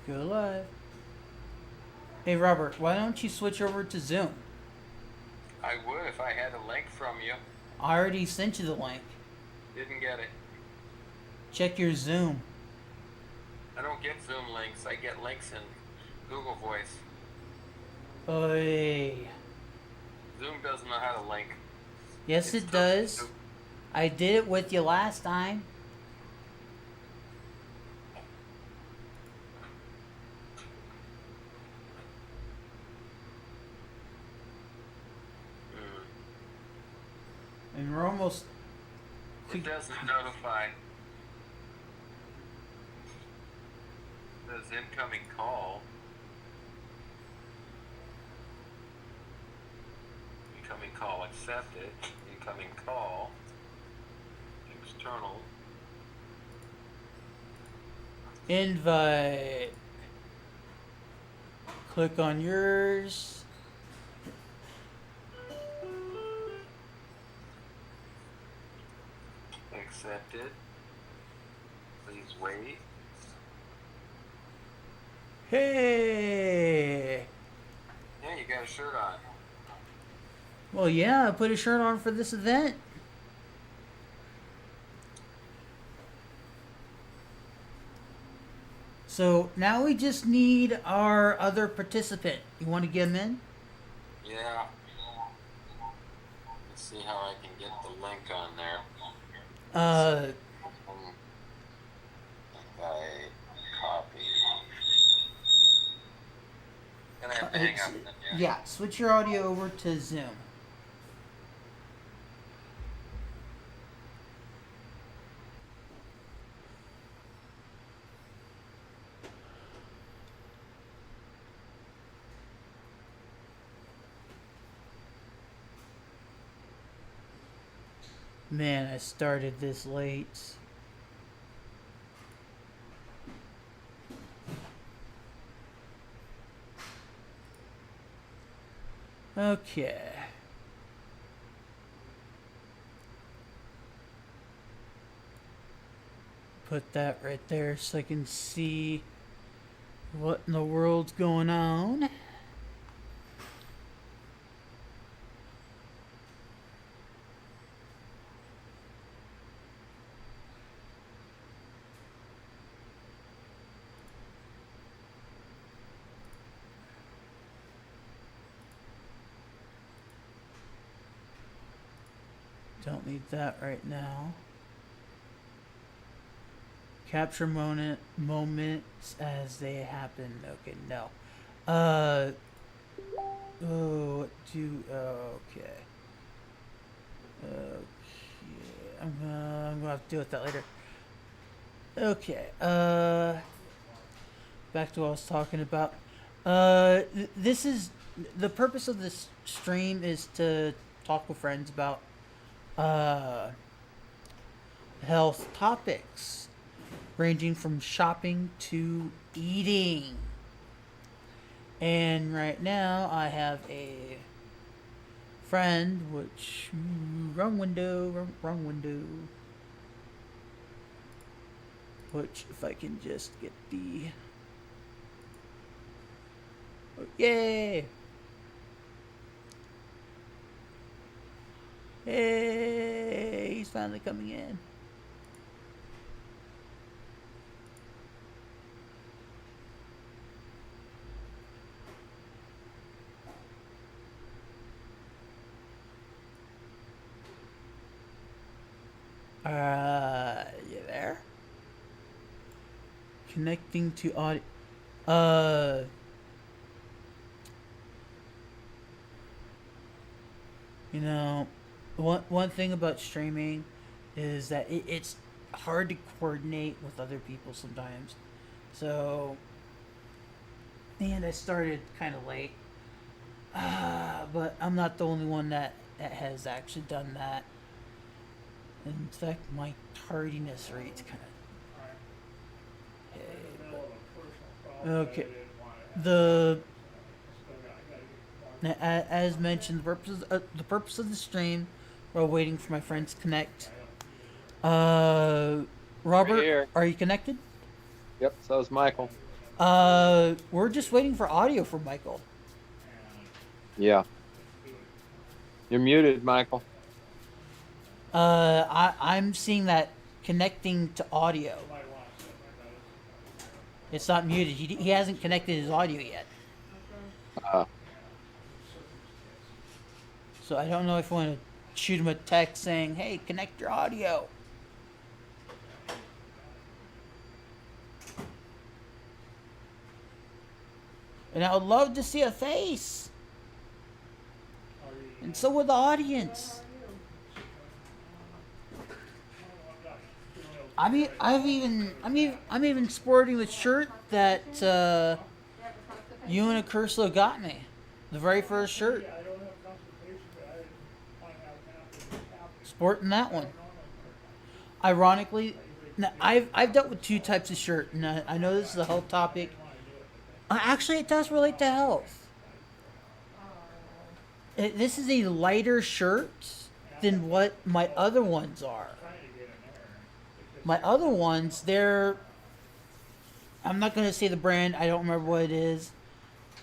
Go live. Hey Robert, why don't you switch over to Zoom? I would if I had a link from you. I already sent you the link. Didn't get it. Check your Zoom. I don't get Zoom links. I get links in Google Voice. Oy. Zoom doesn't know how to link. Yes, It's it totally does. stupid. I did it with you last time. Mm. And we're almost. It doesn't notify. It says incoming call. Incoming call accepted. Incoming call. External. Invite. Click on yours. Accepted. Please wait. Hey! Yeah, you got a shirt on. Well, yeah, I put a shirt on for this event. So now we just need our other participant. You want to get him in? Yeah. Let's see how I can get the link on there. Uh, I copy. Gonna have to hang it's, up then, yeah. yeah, switch your audio over to Zoom. Man, I started this late. Okay. Put that right there so I can see what in the world's going on. Don't need that right now. Capture moments as they happen. Okay, no. Uh. Oh, okay. Okay. I'm gonna have to deal with that later. Okay. Back to what I was talking about. This is the purpose of this stream is to talk with friends about uh health topics, ranging from shopping to eating. And right now, I have a friend, which wrong window, wrong window. Which, if I can just get the yay! Hey, he's finally coming in. You there? Connecting to audio. Uh, you know, one thing about streaming is that it's hard to coordinate with other people sometimes. So, and I started kind of late. But I'm not the only one that has actually done that. In fact, my tardiness rate's kind of. Hey, but, okay. The as mentioned, the purpose of the stream, while waiting for my friends to connect. Uh, We're Robert, here. are you connected? Yep, so is Michael. We're just waiting for audio from Michael. Yeah. You're muted, Michael. I'm seeing that connecting to audio. It's not muted. He hasn't connected his audio yet. Uh, So I don't know if I want to shoot him a text saying, "Hey, connect your audio." And I would love to see a face. And so would the audience. I'm even sporting the shirt that you and Akurslo got me. The very first shirt. Sporting that one. Ironically, now I've dealt with two types of shirt, and I know this is a health topic. Actually, it does relate to health. This is a lighter shirt than what my other ones are. My other ones, I'm not going to say the brand. I don't remember what it is.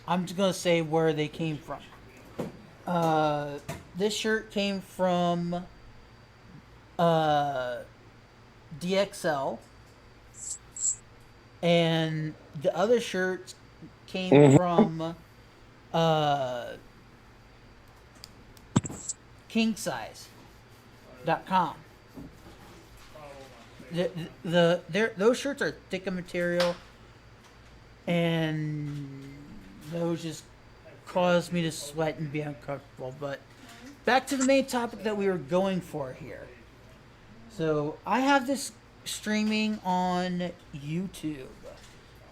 I'm just going to say where they came from. This shirt came from DXL. And the other shirt came from kingsize.com. Those shirts are thicker material, and those just cause me to sweat and be uncomfortable. But back to the main topic that we were going for here. So I have this streaming on YouTube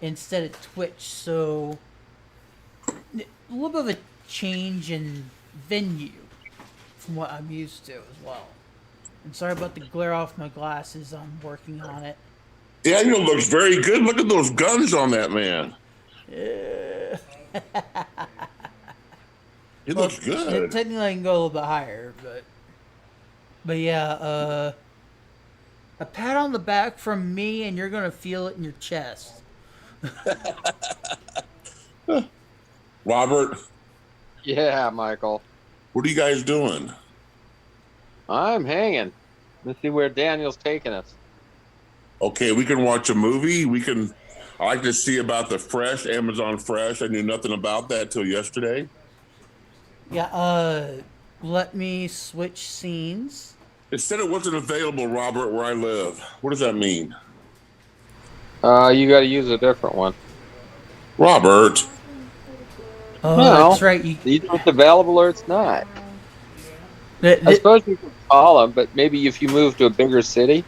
instead of Twitch, so a little bit of a change in venue from what I'm used to as well. I'm sorry about the glare off my glasses. I'm working on it. Daniel looks very good. Look at those guns on that man. He looks good. Technically, I can go a little bit higher, but yeah, a pat on the back from me, and you're gonna feel it in your chest. Robert, yeah, Michael. what are you guys doing? I'm hanging. Let's see where Daniel's taking us. Okay, we can watch a movie. I like to see about the Fresh, Amazon Fresh. I knew nothing about that till yesterday. Yeah, let me switch scenes. It said it wasn't available, Robert, where I live. What does that mean? You got to use a different one. Robert. Oh, Well, that's right. Either it's available or it's not. The- I suppose you could call them, but maybe if you move to a bigger city.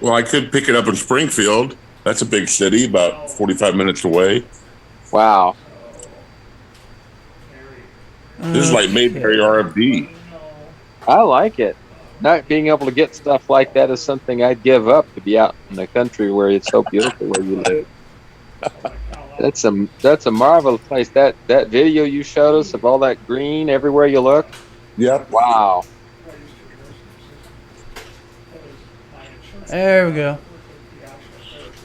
Well, I could pick it up in Springfield. That's a big city, about 45 minutes away. Wow. This is like Mayberry RFD. I like it. Not being able to get stuff like that is something I'd give up to be out in the country where it's so beautiful where you live. That's a marvelous place. That video you showed us of all that green everywhere you look. Yep. Wow. There we go.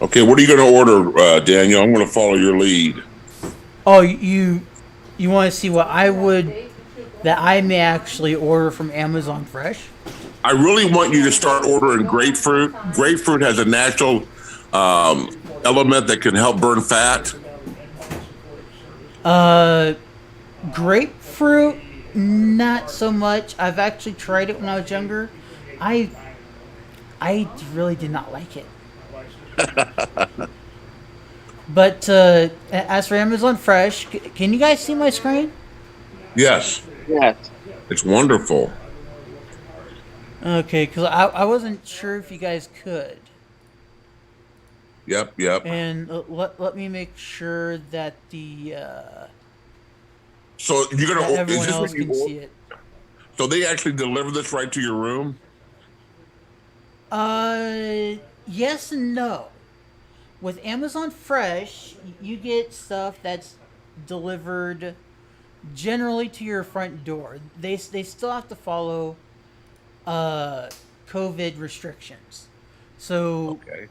Okay, what are you going to order, Daniel? I'm going to follow your lead. Oh, you want to see what that I may actually order from Amazon Fresh? I really want you to start ordering grapefruit. Grapefruit has a natural element that can help burn fat. Grapefruit, not so much. I've actually tried it when I was younger. I really did not like it. But as for Amazon Fresh, can you guys see my screen? Yes, Yes. it's wonderful. Okay, because I wasn't sure if you guys could. Yep. And let me make sure that the So you're that gonna is everyone this else when you can see order? it. So they actually deliver this right to your room? Yes and no. With Amazon Fresh, you get stuff that's delivered generally to your front door. They still have to follow COVID restrictions. So Okay.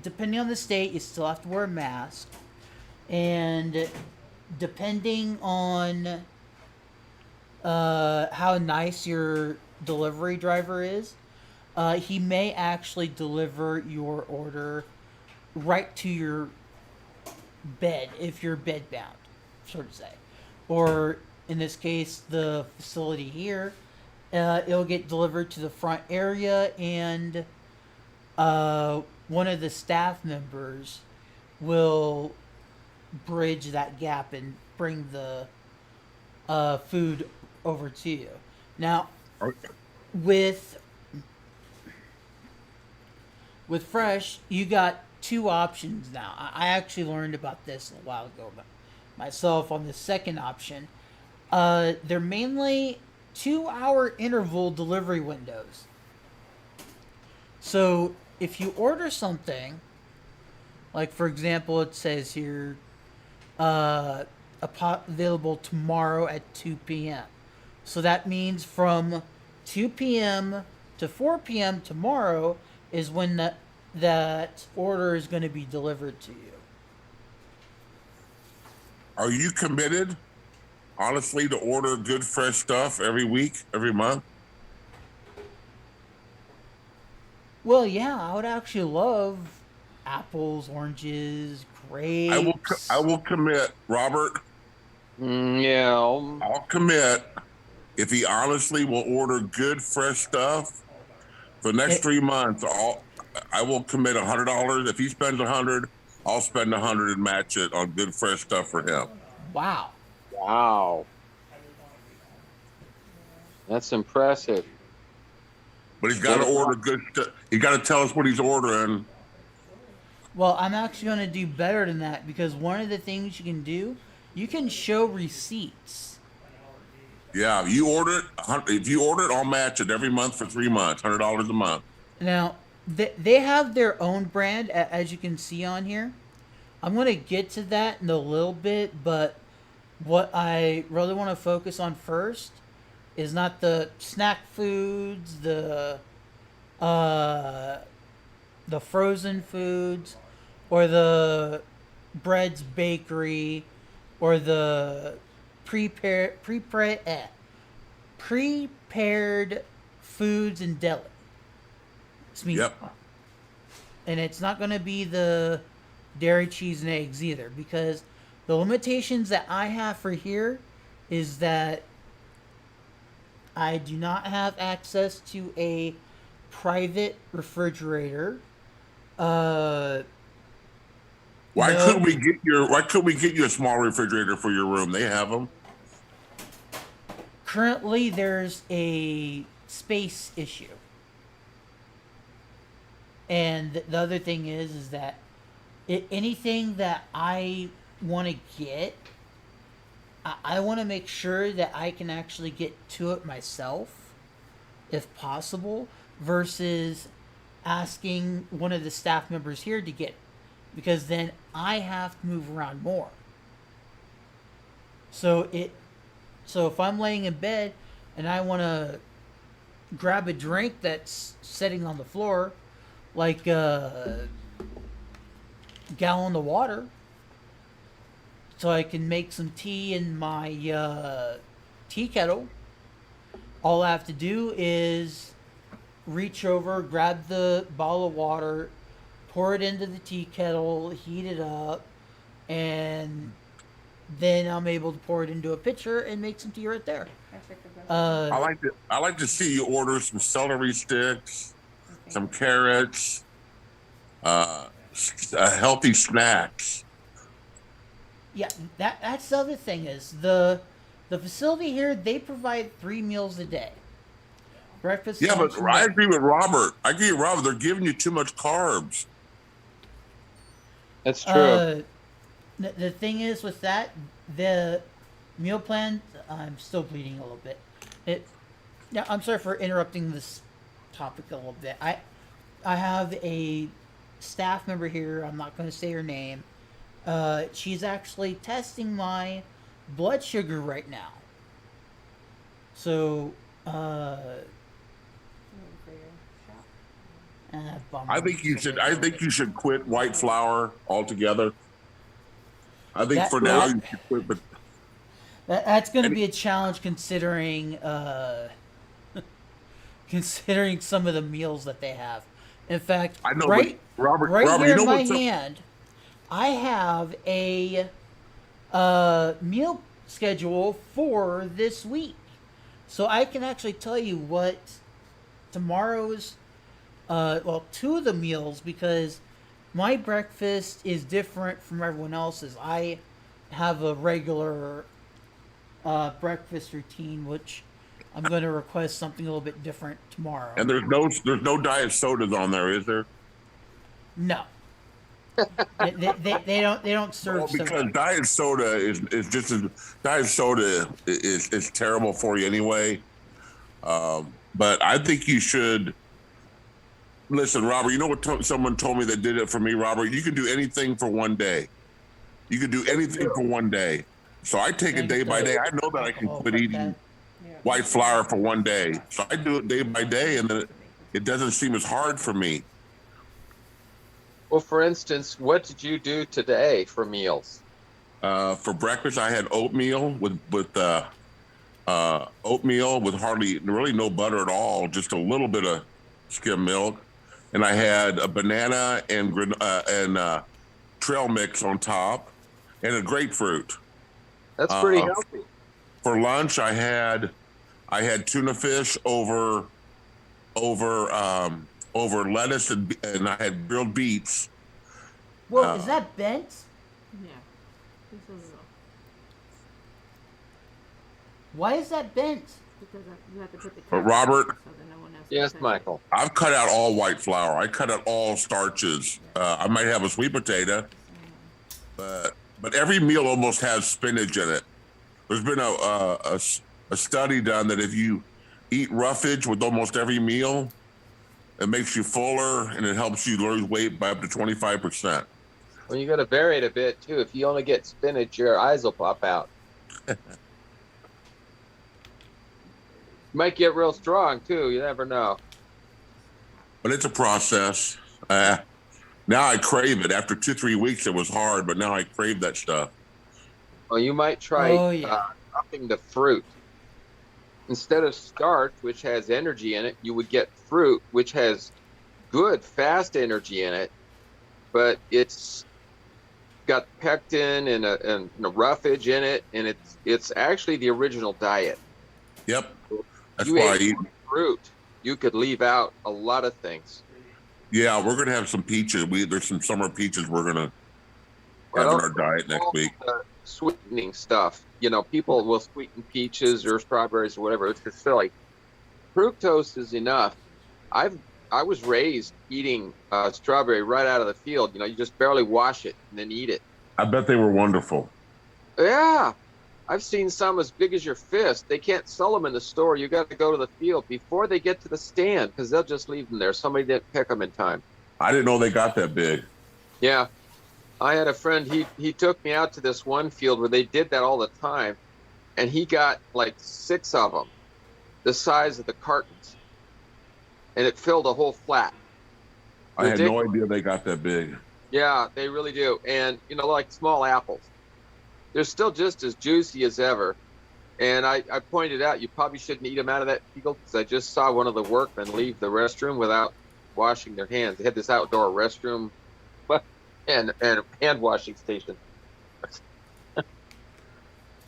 depending on the state, you still have to wear a mask, and depending on how nice your delivery driver is, he may actually deliver your order right to your bed if you're bed bound, so to say. Or in this case, the facility here, it'll get delivered to the front area, and one of the staff members will bridge that gap and bring the food over to you. Now, Okay. with Fresh, you got two options now. I actually learned about this a while ago myself on the second option. They're mainly 2-hour interval delivery windows. So if you order something, like for example, it says here, available tomorrow at 2 p.m. So that means from 2 p.m. to 4 p.m. tomorrow is when that order is going to be delivered to you. Are you committed, honestly, to order good fresh stuff every week, every month? Well, yeah, I would actually love apples, oranges, grapes. I will commit, Robert. Yeah. I'll commit if he honestly will order good fresh stuff for the next It- 3 months. I will commit $100. If he spends 100, I'll spend 100 and match it on good fresh stuff for him. Wow. Wow. That's impressive. But he's got to order good stuff. He got to tell us what he's ordering. Well, I'm actually going to do better than that, because one of the things you can do, you can show receipts. Yeah, if you order it, I'll match it every month for 3 months, $100 a month. Now, they have their own brand, as you can see on here. I'm going to get to that in a little bit, but what I really want to focus on first is not the snack foods, the frozen foods, or the Bread's Bakery, or the prepared foods and deli. Yep. And it's not going to be the dairy, cheese, and eggs either, because the limitations that I have for here is that I do not have access to a private refrigerator. Why No. couldn't we get you a small refrigerator for your room? They have them. Currently, there's a space issue. And the other thing is that anything that I want to get, I want to make sure that I can actually get to it myself, if possible, versus asking one of the staff members here to get it, because then I have to move around more. So if I'm laying in bed and I want to grab a drink that's sitting on the floor, like a gallon of water, so I can make some tea in my tea kettle, all I have to do is reach over, grab the bottle of water, pour it into the tea kettle, heat it up, and then I'm able to pour it into a pitcher and make some tea right there. I like to see you order some celery sticks, some carrots, healthy snacks. Yeah, that's the other thing is the facility here, they provide 3 meals a day. Breakfast. Yeah, lunch, but and I dinner. agree with Robert. They're giving you too much carbs. That's true. The thing is with that, the meal plan. I'm still bleeding a little bit. Yeah, I'm sorry for interrupting this topic a little bit. I have a staff member here. I'm not going to say her name. She's actually testing my blood sugar right now. So, Bummer. I think you should. I think you should quit white flour altogether. I think That- for now that- you should quit. But That's going to any- be a challenge considering considering some of the meals that they have. In fact, I know, right, but Robert, right Robert, here you know in my what's up? hand, I have a meal schedule for this week, so I can actually tell you what tomorrow's well, two of the meals, because my breakfast is different from everyone else's. I have a regular breakfast routine, which I'm going to request something a little bit different tomorrow. And there's no diet sodas on there, is there? No, they don't serve Well, because soda. diet soda is just as diet soda is terrible for you anyway. But I think you should listen, Robert. You know what someone told me that did it for me, Robert? You can do anything for one day. You can do anything for one day. So I take it day by day. I know that I can quit eating white flour for one day. So I do it day by day, and then it doesn't seem as hard for me. Well, for instance, what did you do today for meals? For breakfast, I had oatmeal with oatmeal with hardly really no butter at all, just a little bit of skim milk, and I had a banana and trail mix on top, and a grapefruit. That's pretty Uh, healthy. For lunch, I had tuna fish over lettuce and I had grilled beets. Whoa, is that bent? Yeah. This is Why is that bent? because you have to put the But cap Robert- on so that no one else Yes, can touch Michael. I've cut out all white flour. I cut out all starches. I might have a sweet potato, but every meal almost has spinach in it. There's been a study done that if you eat roughage with almost every meal, it makes you fuller and it helps you lose weight by up to 25%. Well, you got to vary it a bit too. If you only get spinach, your eyes will pop out. You might get real strong too. You never know. But it's a process. Now I crave it. After 2-3 weeks, it was hard, but now I crave that stuff. Well, you might try Oh, yeah. upping the fruit. Instead of starch, which has energy in it, you would get fruit, which has good, fast energy in it, but it's got pectin and a roughage in it, and it's actually the original diet. Yep. That's You why I ate eat. fruit. You could leave out a lot of things. Yeah, we're gonna have some peaches. There's some summer peaches we're gonna have in Well, our diet next week. Sweetening stuff. You know, people will sweeten peaches or strawberries or whatever. It's just silly. Fructose is enough. I was raised eating strawberry right out of the field. You know, you just barely wash it and then eat it. I bet they were wonderful. Yeah, I've seen some as big as your fist. They can't sell them in the store. You got to go to the field before they get to the stand because they'll just leave them there. Somebody didn't pick them in time. I didn't know they got that big. Yeah. I had a friend, he took me out to this one field where they did that all the time, and he got like 6 of them, the size of the cartons, and it filled a whole flat. I had no Ridiculous. idea they got that big. Yeah, they really do. And, you know, like small apples, they're still just as juicy as ever. And I pointed out, you probably shouldn't eat them out of that field because I just saw one of the workmen leave the restroom without washing their hands. They had this outdoor restroom and hand washing station.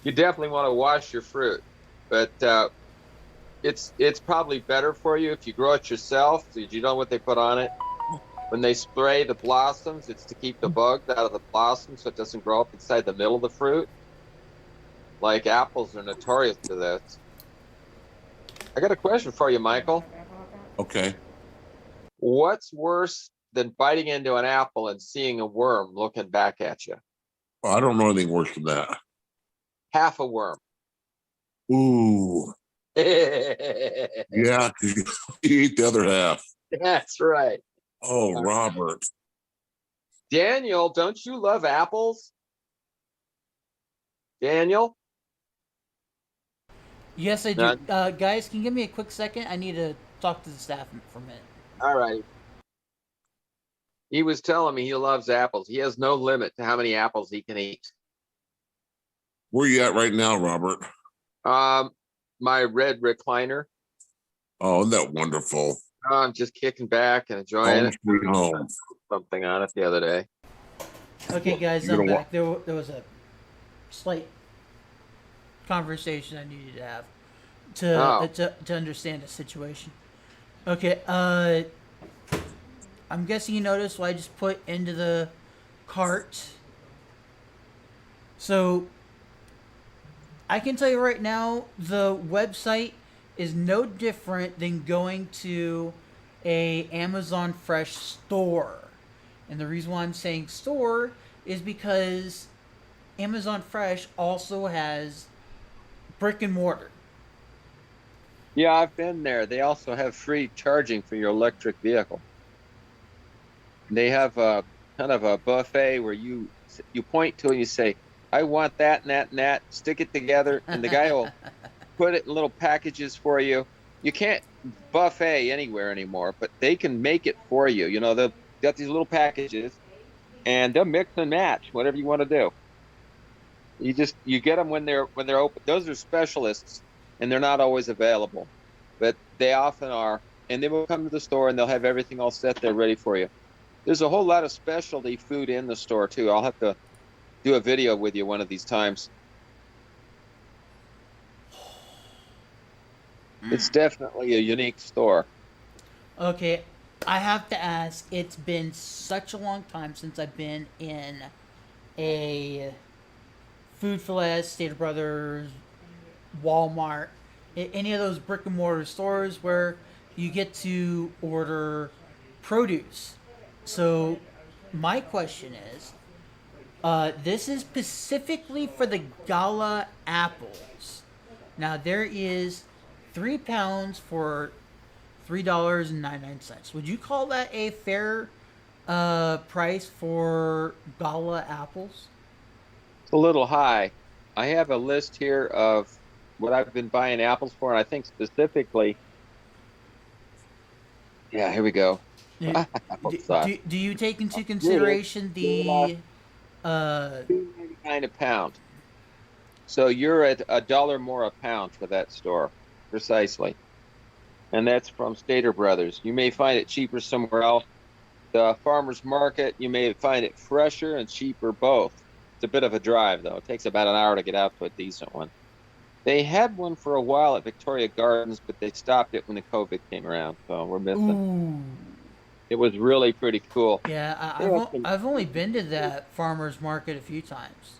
You definitely want to wash your fruit, but it's probably better for you if you grow it yourself. So you know what they put on it. When they spray the blossoms, it's to keep the bugs out of the blossoms so it doesn't grow up inside the middle of the fruit. Like apples are notorious for this. I got a question for you, Michael. Okay. What's worse than biting into an apple and seeing a worm looking back at you? Well, I don't know anything worse than that. Half a worm. Ooh. Yeah, 'cause you eat the other half. That's right. Oh, Robert. Daniel, don't you love apples? Daniel? Yes, I do. None. Guys, can you give me a quick second? I need to talk to the staff for a minute. All right. He was telling me he loves apples. He has no limit to how many apples he can eat. Where you at right now, Robert? My red recliner. Oh, isn't that wonderful? I'm just kicking back and enjoying Home it. sweet home. Something on it the other day. Okay, guys, You're I'm gonna back. There was a slight conversation I needed to have to understand the situation. Okay, I'm guessing you noticed what I just put into the cart. So I can tell you right now, the website is no different than going to a Amazon Fresh store. And the reason why I'm saying store is because Amazon Fresh also has brick and mortar. Yeah, I've been there. They also have free charging for your electric vehicle. They have a kind of a buffet where you point to it and you say, I want that and that and that, stick it together, and the guy will put it in little packages for you. You can't buffet anywhere anymore, but they can make it for you. You know, they've got these little packages and they'll mix and match whatever you want to do. You get them when they're open. Those are specialists and they're not always available, but they often are. And they will come to the store and they'll have everything all set there ready for you. There's a whole lot of specialty food in the store too. I'll have to do a video with you one of these times. It's definitely a unique store. Okay, I have to ask. It's been such a long time since I've been in a Food for Less, Stater Brothers, Walmart, any of those brick and mortar stores where you get to order produce. So, my question is, this is specifically for the Gala apples. Now, there is 3 pounds for $3.99. Would you call that a fair price for Gala apples? It's a little high. I have a list here of what I've been buying apples for, and I think specifically, yeah, here we go. Do you take into consideration the $2.99 a pound. So you're at $1 more a pound for that store, precisely. And that's from Stater Brothers. You may find it cheaper somewhere else. The farmer's market, you may find it fresher and cheaper both. It's a bit of a drive, though. It takes about an hour to get out to a decent one. They had one for a while at Victoria Gardens, but they stopped it when the COVID came around, so we're missing. Ooh. It was really pretty cool. Yeah, I've only been to that farmer's market a few times.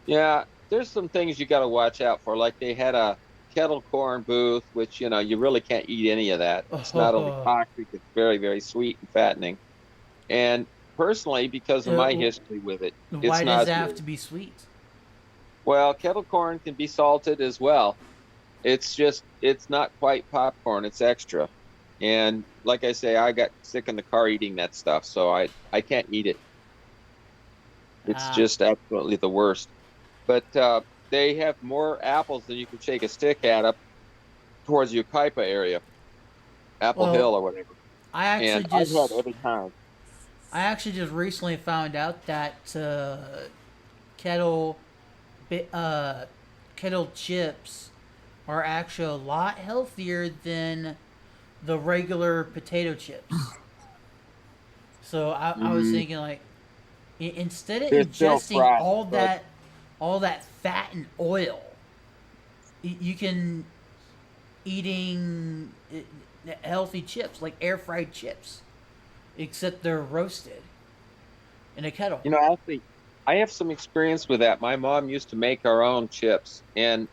Yeah, there's some things you got to watch out for. Like they had a kettle corn booth, which, you know, you really can't eat any of that. It's not only toxic, it's very, very sweet and fattening. And personally, because of my history with it, why does it have to be sweet? Well, kettle corn can be salted as well. It's not quite popcorn, it's extra. And like I say, I got sick in the car eating that stuff, so I can't eat it. It's just absolutely the worst. But they have more apples than you can shake a stick at up towards Yucaipa area, Apple Hill or whatever. I've had every time. I actually just recently found out that kettle chips are actually a lot healthier than the regular potato chips. So I was thinking, like, instead of ingesting all that fat and oil, you can eating healthy chips, like air fried chips, except they're roasted in a kettle. You know, I have some experience with that. My mom used to make our own chips, and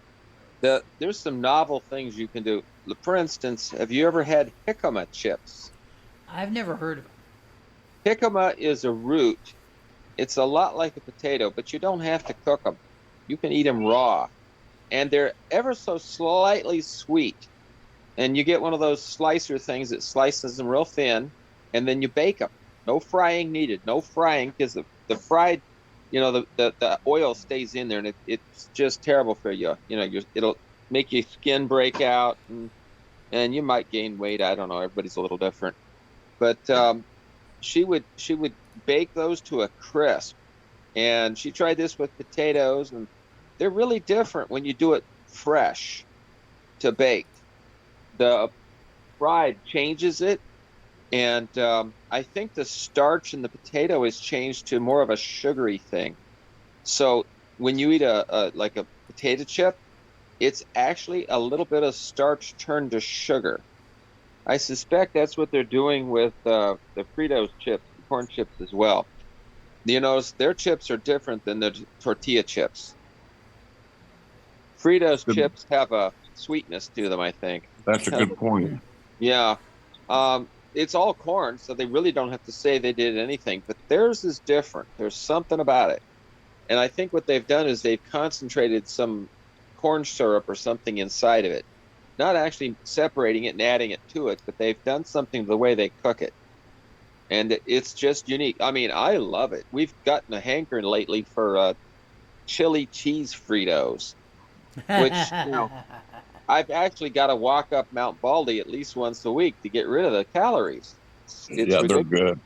there's some novel things you can do. For instance, have you ever had jicama chips? I've never heard of it. Jicama is a root. It's a lot like a potato, but you don't have to cook them. You can eat them raw. And they're ever so slightly sweet. And you get one of those slicer things that slices them real thin, and then you bake them. No frying needed. No frying, because the fried, you know, the oil stays in there, and it's just terrible for you. You know, it'll make your skin break out, and you might gain weight. I don't know. Everybody's a little different. But she would bake those to a crisp. And she tried this with potatoes, and they're really different when you do it fresh to baked. The fried changes it, and I think the starch in the potato is changed to more of a sugary thing. So when you eat like a potato chip, it's actually a little bit of starch turned to sugar. I suspect that's what they're doing with the Fritos chips, corn chips as well. You notice their chips are different than the tortilla chips. Fritos Good. chips have a sweetness to them, I think. That's a good point. Yeah. It's all corn, so they really don't have to say they did anything, but theirs is different. There's something about it. And I think what they've done is they've concentrated some corn syrup or something inside of it. Not actually separating it and adding it to it, but they've done something to the way they cook it. And it's just unique. I mean, I love it. We've gotten a hankering lately for chili cheese Fritos, which I've actually got to walk up Mount Baldy at least once a week to get rid of the calories. It's Yeah, they're ridiculous. good.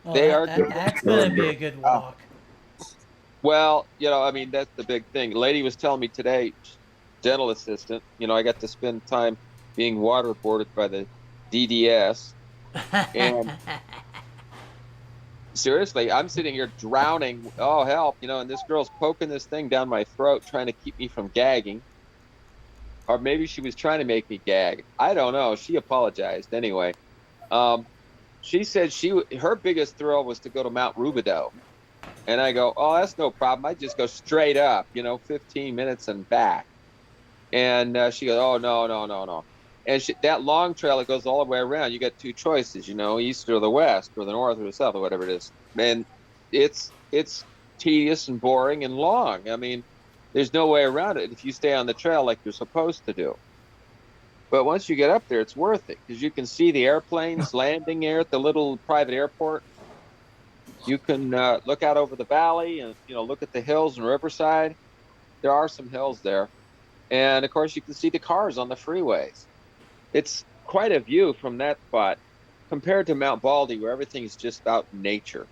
Oh, They are good. That's gonna be a good walk. Well, I mean, that's the big thing. The lady was telling me today, dental assistant, I got to spend time being waterboarded by the DDS. And seriously, I'm sitting here drowning. Oh, help, and this girl's poking this thing down my throat, trying to keep me from gagging. Or maybe she was trying to make me gag. I don't know. She apologized anyway. She said her biggest thrill was to go to Mount Rubidoux. And I go, oh, that's no problem. I just go straight up, 15 minutes and back. And she goes, oh, no. And that long trail that goes all the way around, you got two choices, east or the west, or the north or the south, or whatever it is. And it's tedious and boring and long. I mean, there's no way around it if you stay on the trail like you're supposed to do. But once you get up there, it's worth it because you can see the airplanes landing there at the little private airport. You can look out over the valley and look at the hills and Riverside. There are some hills there, and of course you can see the cars on the freeways. It's quite a view from that spot compared to Mount Baldy, where everything's just out in nature,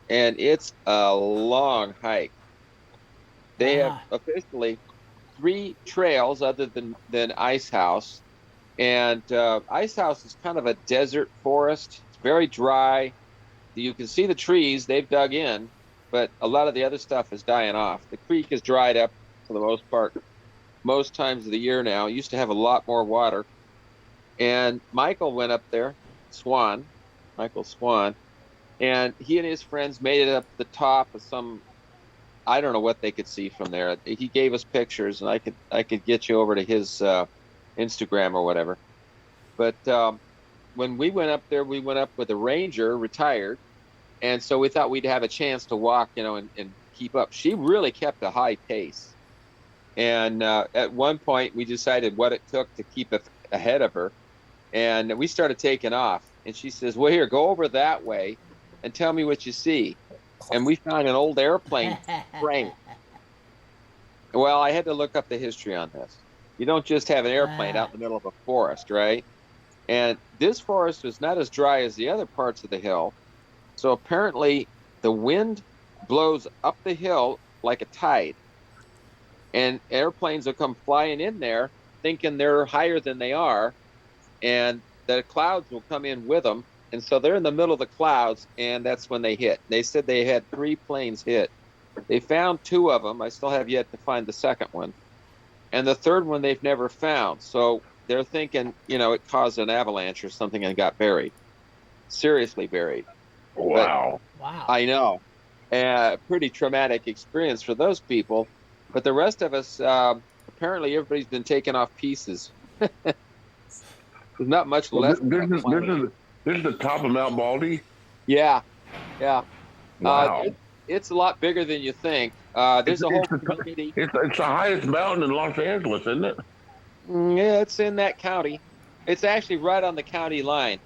and it's a long hike. They have officially 3 trails other than Ice House, and Ice House is kind of a desert forest. It's very dry. You can see the trees they've dug in, but a lot of the other stuff is dying off. The creek is dried up for the most part, most times of the year now. It used to have a lot more water. And Michael went up there, Michael Swan, and he and his friends made it up the top of some, I don't know what they could see from there. He gave us pictures, and I could get you over to his Instagram or whatever. But when we went up there, we went up with a ranger, retired, and so we thought we'd have a chance to walk, and keep up. She really kept a high pace, and at one point we decided what it took to keep ahead of her, and we started taking off. And she says, "Well, here, go over that way, and tell me what you see." And we found an old airplane frame. Well, I had to look up the history on this. You don't just have an airplane out in the middle of a forest, right? And this forest is not as dry as the other parts of the hill. So apparently the wind blows up the hill like a tide. And airplanes will come flying in there thinking they're higher than they are. And the clouds will come in with them. And so they're in the middle of the clouds, and that's when they hit. They said they had 3 planes hit. They found 2 of them. I still have yet to find the second one. And the third one they've never found. So they're thinking, it caused an avalanche or something and got buried. Seriously buried. Wow. Wow. I know. Pretty traumatic experience for those people. But the rest of us, apparently everybody's been taken off pieces. There's not much Well, left. this is the top of Mount Baldy. Yeah. Wow. It's a lot bigger than you think. There's a whole it's community. It's the highest mountain in Los Angeles, isn't it? Yeah, it's in that county. It's actually right on the county line.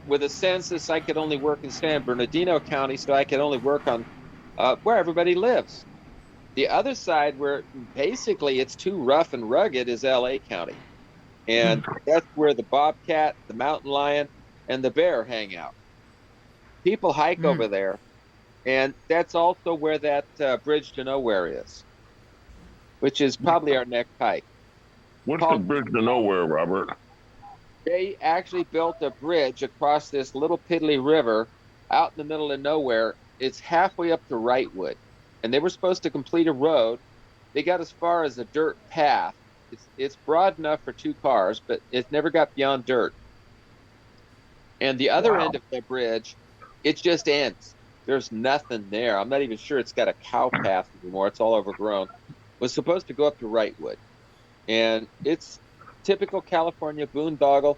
With a census, I could only work in San Bernardino County, so I could only work on where everybody lives. The other side, where basically it's too rough and rugged, is LA County. And that's where the bobcat, the mountain lion, and the bear hang out. People hike Mm. over there, and that's also where that Bridge to Nowhere is, which is probably our next hike. What's the Called, bridge to nowhere, Robert? they actually built a bridge across this little piddly river out in the middle of nowhere. It's halfway up to Wrightwood, and they were supposed to complete a road. They got as far as a dirt path. It's broad enough for two cars, but it never got beyond dirt. And the other Wow. end of the bridge, it just ends. There's nothing there. I'm not even sure it's got a cow path anymore. It's all overgrown. Was supposed to go up to Wrightwood, and it's typical California boondoggle,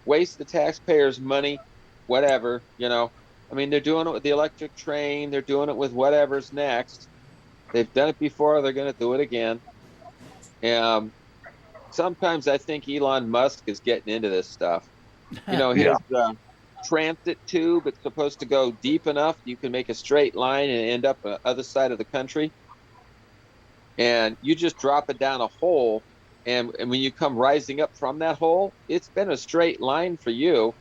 waste the taxpayers' money, whatever, you know. I mean, they're doing it with the electric train, they're doing it with whatever's next. They've done it before, they're going to do it again. Um, Sometimes I think Elon Musk is getting into this stuff. You know, Yeah. his transit tube, it's supposed to go deep enough you can make a straight line and end up on the other side of the country. And you just drop it down a hole. And when you come rising up from that hole, it's been a straight line for you,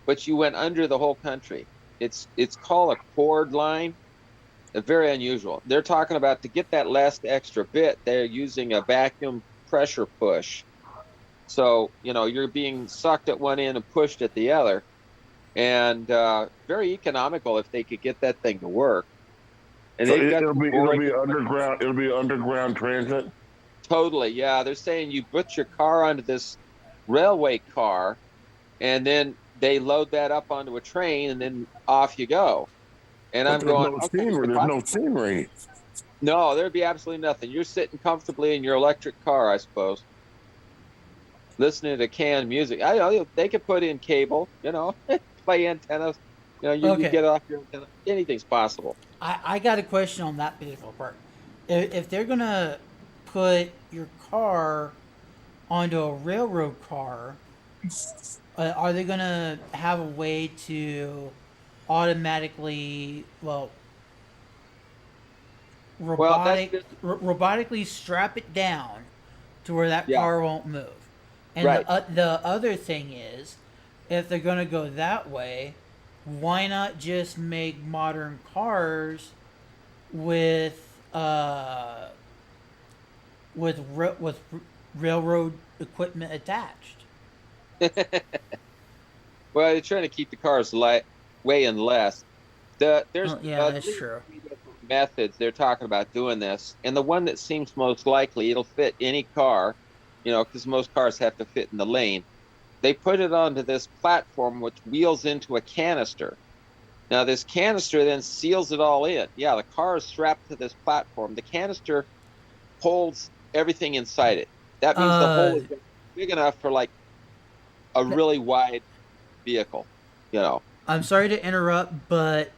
but you went under the whole country. It's called a chord line. Very unusual. They're talking about to get that last extra bit, they're using a vacuum pressure push. So, you know, you're being sucked at one end and pushed at the other. And very economical if they could get that thing to work. And So they've got some it'll boring be equipment. underground. It'll be underground transit. Totally, yeah. They're saying you put your car onto this railway car, and then they load that up onto a train, and then off you go. And But I'm there's going, no okay, scenery. if There's I, no scenery. no, there'd be absolutely nothing. You're sitting comfortably in your electric car, I suppose, listening to canned music. I know they could put in cable, you know, play antennas. You know, you Okay, get off your antenna. Anything's possible. I got a question on that particular part. If they're gonna put your car onto a railroad car, are they gonna have a way to automatically, well, Well, that's just robotically strap it down to where that yeah, car won't move? And right. the other thing is, if they're gonna go that way, why not just make modern cars with with railroad equipment attached? Well, they're trying to keep the cars light, weighing less. There's Oh, yeah, at that's least true. three different methods they're talking about doing this, and the one that seems most likely it'll fit any car, you know, because most cars have to fit in the lane. They put it onto this platform which wheels into a canister. Now, this canister then seals it all in. Yeah, the car is strapped to this platform. The canister holds everything inside it. That means the hole Uh, is big enough for like a really wide vehicle, you know. I'm sorry to interrupt, but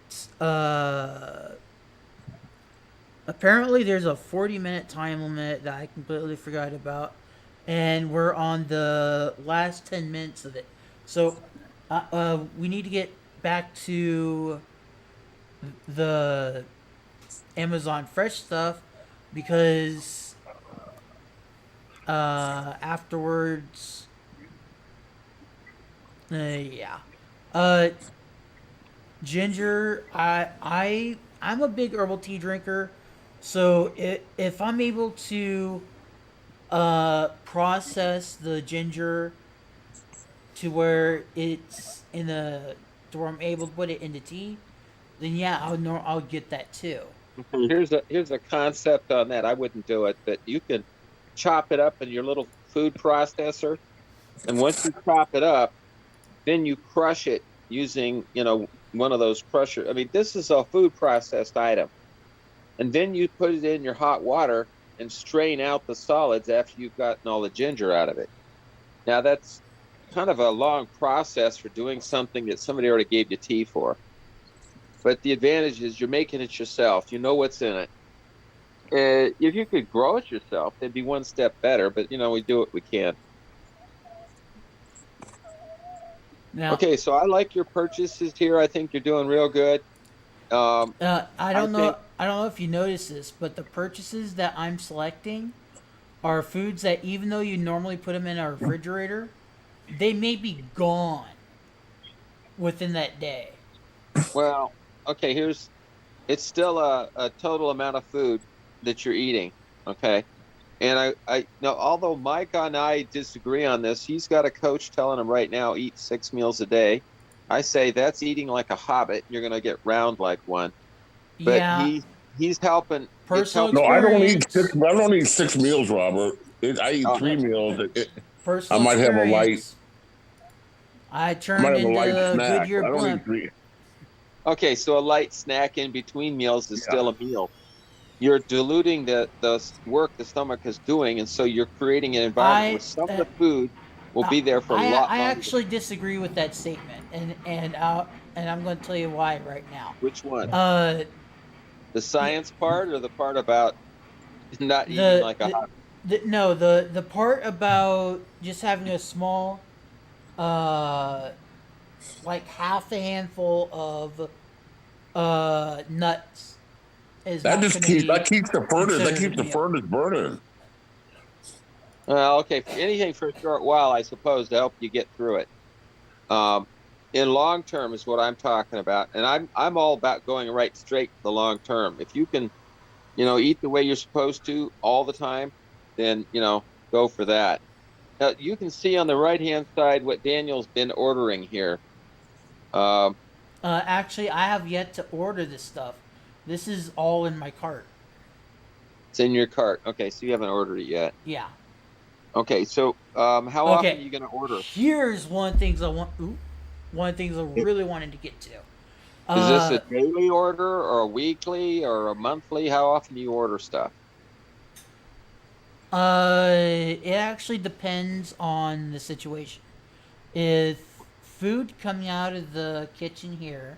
apparently there's a 40-minute time limit that I completely forgot about, and we're on the last 10 minutes of it. So we need to get back to the Amazon Fresh stuff because afterwards, yeah. Uh, Ginger, I'm a big herbal tea drinker, so if I'm able to process the ginger to where it's in a to where I'm able to put it into tea, then yeah, I'll get that too. Here's a concept on that. I wouldn't do it, but you can chop it up in your little food processor, and once you chop it up, then you crush it using, you know, one of those crusher. I mean, this is a food processed item. And then you put it in your hot water and strain out the solids after you've gotten all the ginger out of it. Now that's kind of a long process for doing something that somebody already gave you tea for. But the advantage is you're making it yourself. You know what's in it. If you could grow it yourself, it'd be one step better. But you know, we do what we can. Now, Okay, so I like your purchases here. I think you're doing real good. I I don't know. think I don't know if you noticed this, but the purchases that I'm selecting are foods that, even though you normally put them in a refrigerator, they may be gone within that day. Well, okay, it's still a total amount of food that you're eating. Okay. And I no, although Mike and I disagree on this, he's got a coach telling him right now, eat 6 meals a day. I say that's eating like a hobbit. You're gonna get round like one. But Yeah, he's helping. It's personal helping. No, experience. I don't eat 6 meals, Robert. I eat Oh, 3 meals. I Personal might have a light. experience. I I might turned have a light into snack. Goodyear I don't eat blimp. three. okay, so a light snack in between meals is Yeah. still a meal. You're diluting the work the stomach is doing, and so you're creating an environment where I some of uh, the food will be there for a lot I longer. actually disagree with that statement, and I'm going to tell you why right now. Which one? Uh, The y- science part or the part about not eating the, like a the hot? no, the part about just having a small, uh, like half a handful of nuts is That not just going to keeps be that considered a keeps the meal. furnace burning. Well, okay, for anything for a short while, I suppose, to help you get through it. Um, in long term is what I'm talking about, and I'm all about going right straight to the long term. If you can, eat the way you're supposed to all the time, then go for that. Now you can see on the right hand side what Daniel's been ordering here. Um, Actually, I have yet to order this stuff. This is all in my cart. it's in your cart. Okay, so you haven't ordered it yet. Yeah. Okay, so how often are Okay. you going to order? Here's one of the things I want. Ooh, one of the things I really wanted to get to. Is this a Uh, daily order or a weekly or a monthly? How often do you order stuff? it actually depends on the situation. If food coming out of the kitchen here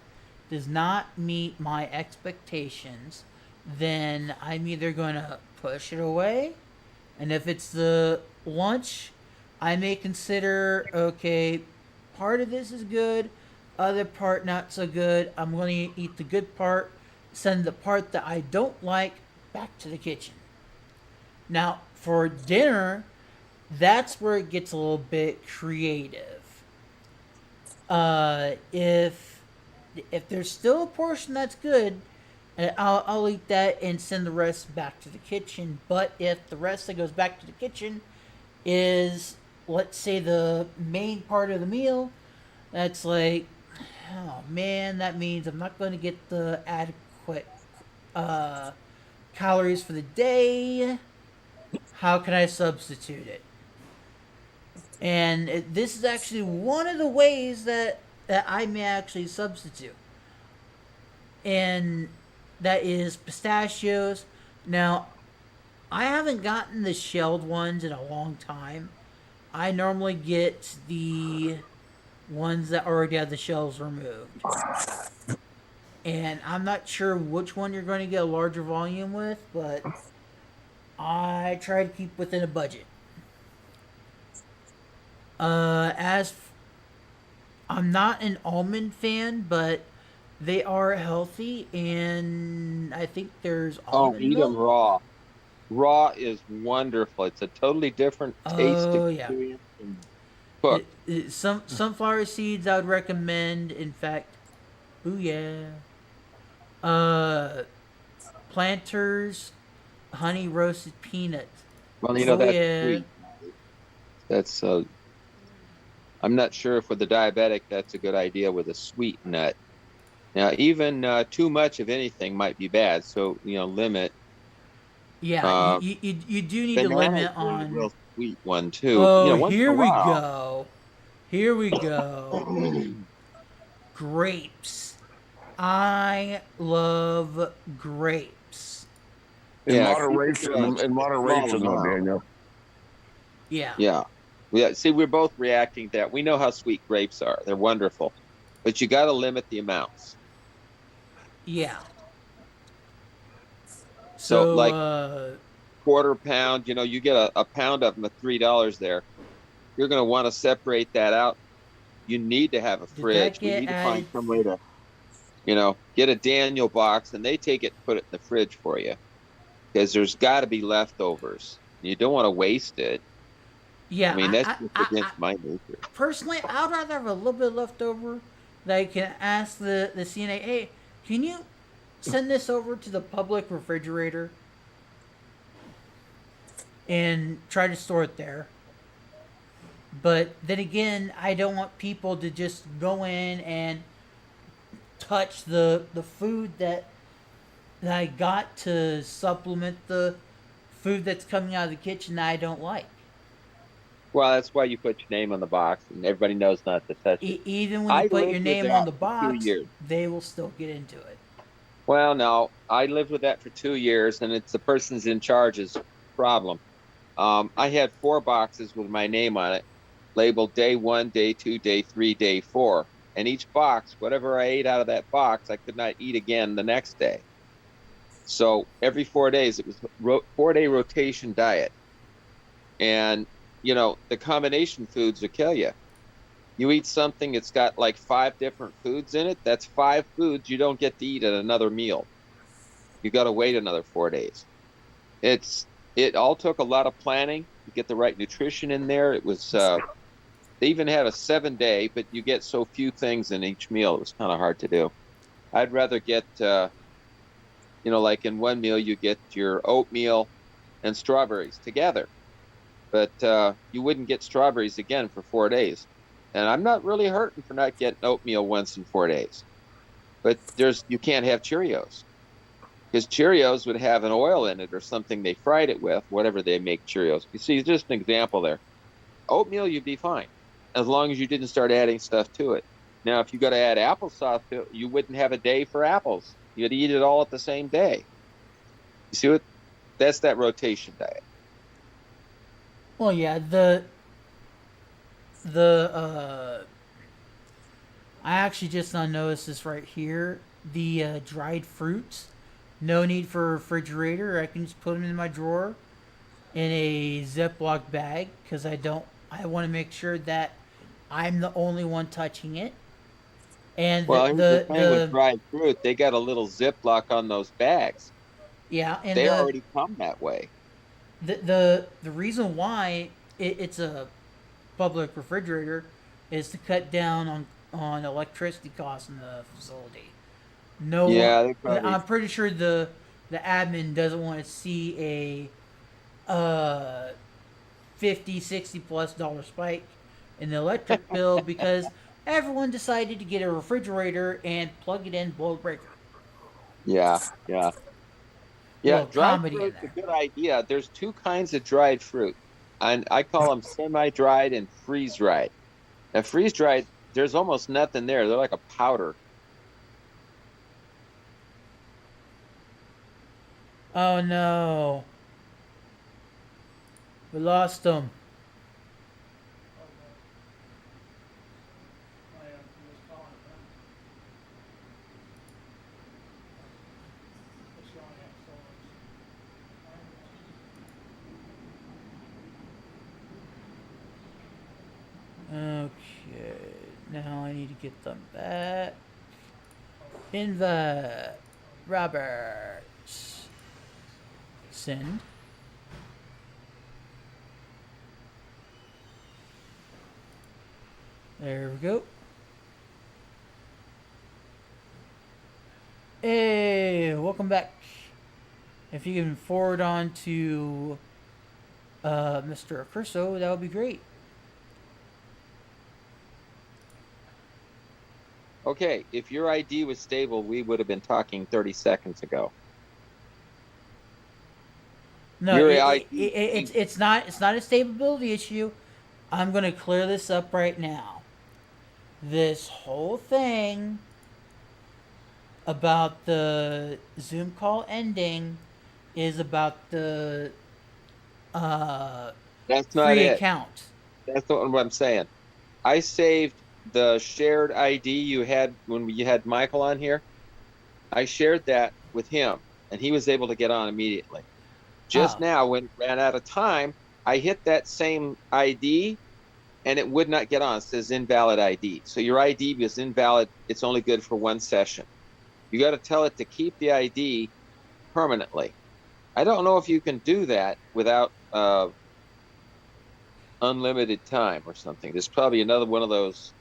does not meet my expectations, then I'm either going to push it away, and if it's the lunch, I may consider, okay, part of this is good, other part not so good. I'm going to eat the good part, send the part that I don't like back to the kitchen. Now, for dinner, that's where it gets a little bit creative. If there's still a portion that's good, I'll eat that and send the rest back to the kitchen. But if the rest that goes back to the kitchen is, let's say, the main part of the meal, that's like, oh man, that means I'm not going to get the adequate uh, calories for the day. How can I substitute it? And this is actually one of the ways that I may actually substitute. And that is pistachios. Now, I haven't gotten the shelled ones in a long time. I normally get the ones that already have the shells removed. And I'm not sure which one you're going to get a larger volume with, but I try to keep within a budget. As I'm not an almond fan, but they are healthy, and I think there's Oh, almond eat them milk. raw. Raw is wonderful. It's a totally different taste Oh yeah, experience than cooked. some sunflower seeds I would recommend. In fact, ooh yeah, uh, planters, honey roasted peanuts. Well, Oh that's yeah, sweet. That's I'm not sure if with the diabetic that's a good idea with a sweet nut. Now, even too much of anything might be bad. So limit. yeah. Uh, You do need to Banana is limit a on. real sweet one too. Oh, Once in here a we while. go. Here we go. Grapes. I love grapes. Yeah, keep it In small moderation, though, amount. Daniel. Yeah. Yeah. Yeah. See, we're both reacting to that. We know how sweet grapes are. They're wonderful. But you got to limit the amounts. Yeah. So, So, like quarter pound, you get a pound of them at $3 there. You're going to want to separate that out. You need to have a did that fridge. We get need to find added? some way to, get a Daniel box and they take it and put it in the fridge for you because there's got to be leftovers. You don't want to waste it. Yeah. I mean, that's just against my nature. Personally, I'd rather have a little bit left over that I can ask the CNA, hey, can you send this over to the public refrigerator and try to store it there? But then again, I don't want people to just go in and touch the food that I got to supplement the food that's coming out of the kitchen that I don't like. Well, that's why you put your name on the box, and everybody knows not to touch it. Even when you I put your lived with name on that the for two box, years. they will still get into it. Well, no, I lived with that for 2 years, and it's the person's in charge's problem. I had 4 boxes with my name on it, labeled day 1, day 2, day 3, day 4. And each box, whatever I ate out of that box, I could not eat again the next day. So every 4 days, it was a 4-day rotation diet. And, the combination foods will kill you. You eat something, it's got like 5 different foods in it. That's 5 foods you don't get to eat at another meal. You got to wait another 4 days. It all took a lot of planning to get the right nutrition in there. It was they even had a 7-day, but you get so few things in each meal. It was kind of hard to do. I'd rather get like in one meal you get your oatmeal and strawberries together, but you wouldn't get strawberries again for 4 days. And I'm not really hurting for not getting oatmeal once in 4 days, but you can't have Cheerios. Because Cheerios would have an oil in it or something they fried it with, whatever they make Cheerios. You see, just an example there. Oatmeal, you'd be fine, as long as you didn't start adding stuff to it. Now, if you got to add applesauce to it, you wouldn't have a day for apples. You'd eat it all at the same day. You see what? That's that rotation diet. Well, yeah, the I actually just now noticed this right here. The dried fruits, no need for a refrigerator. I can just put them in my drawer in a Ziploc bag because I want to make sure that I'm the only one touching it. And Well, here's the thing with dried fruit. They got a little Ziploc on those bags. yeah, and They already come that way. the reason why it's a public refrigerator is to cut down on electricity costs in the facility. No, Yeah, they probably. I'm pretty sure the admin doesn't want to see a 50, $60+ spike in the electric bill because everyone decided to get a refrigerator and plug it in below breaker. Yeah. Little Dried comedy in fruit's a there. good idea. There's 2 kinds of dried fruit, and I call them semi-dried and freeze-dried. Now, freeze-dried, there's almost nothing there. They're like a powder. Oh no, we lost them. Okay, now I need to get them back. Invite Robert. Send. There we go. Hey, welcome back. If you can forward on to Mr. Acurso, that would be great. Okay, if your ID was stable, we would have been talking 30 seconds ago. No, Your it's not a stability issue. I'm gonna clear this up right now. This whole thing about the Zoom call ending is about the That's not free it. account. That's not what I'm saying. I saved the shared ID you had when you had Michael on here. I shared that with him, and he was able to get on immediately. Just Oh. now, when it ran out of time, I hit that same ID, and it would not get on. It says invalid ID. So your ID is invalid. It's only good for one session. You got to tell it to keep the ID permanently. I don't know if you can do that without unlimited time or something. There's probably another one of those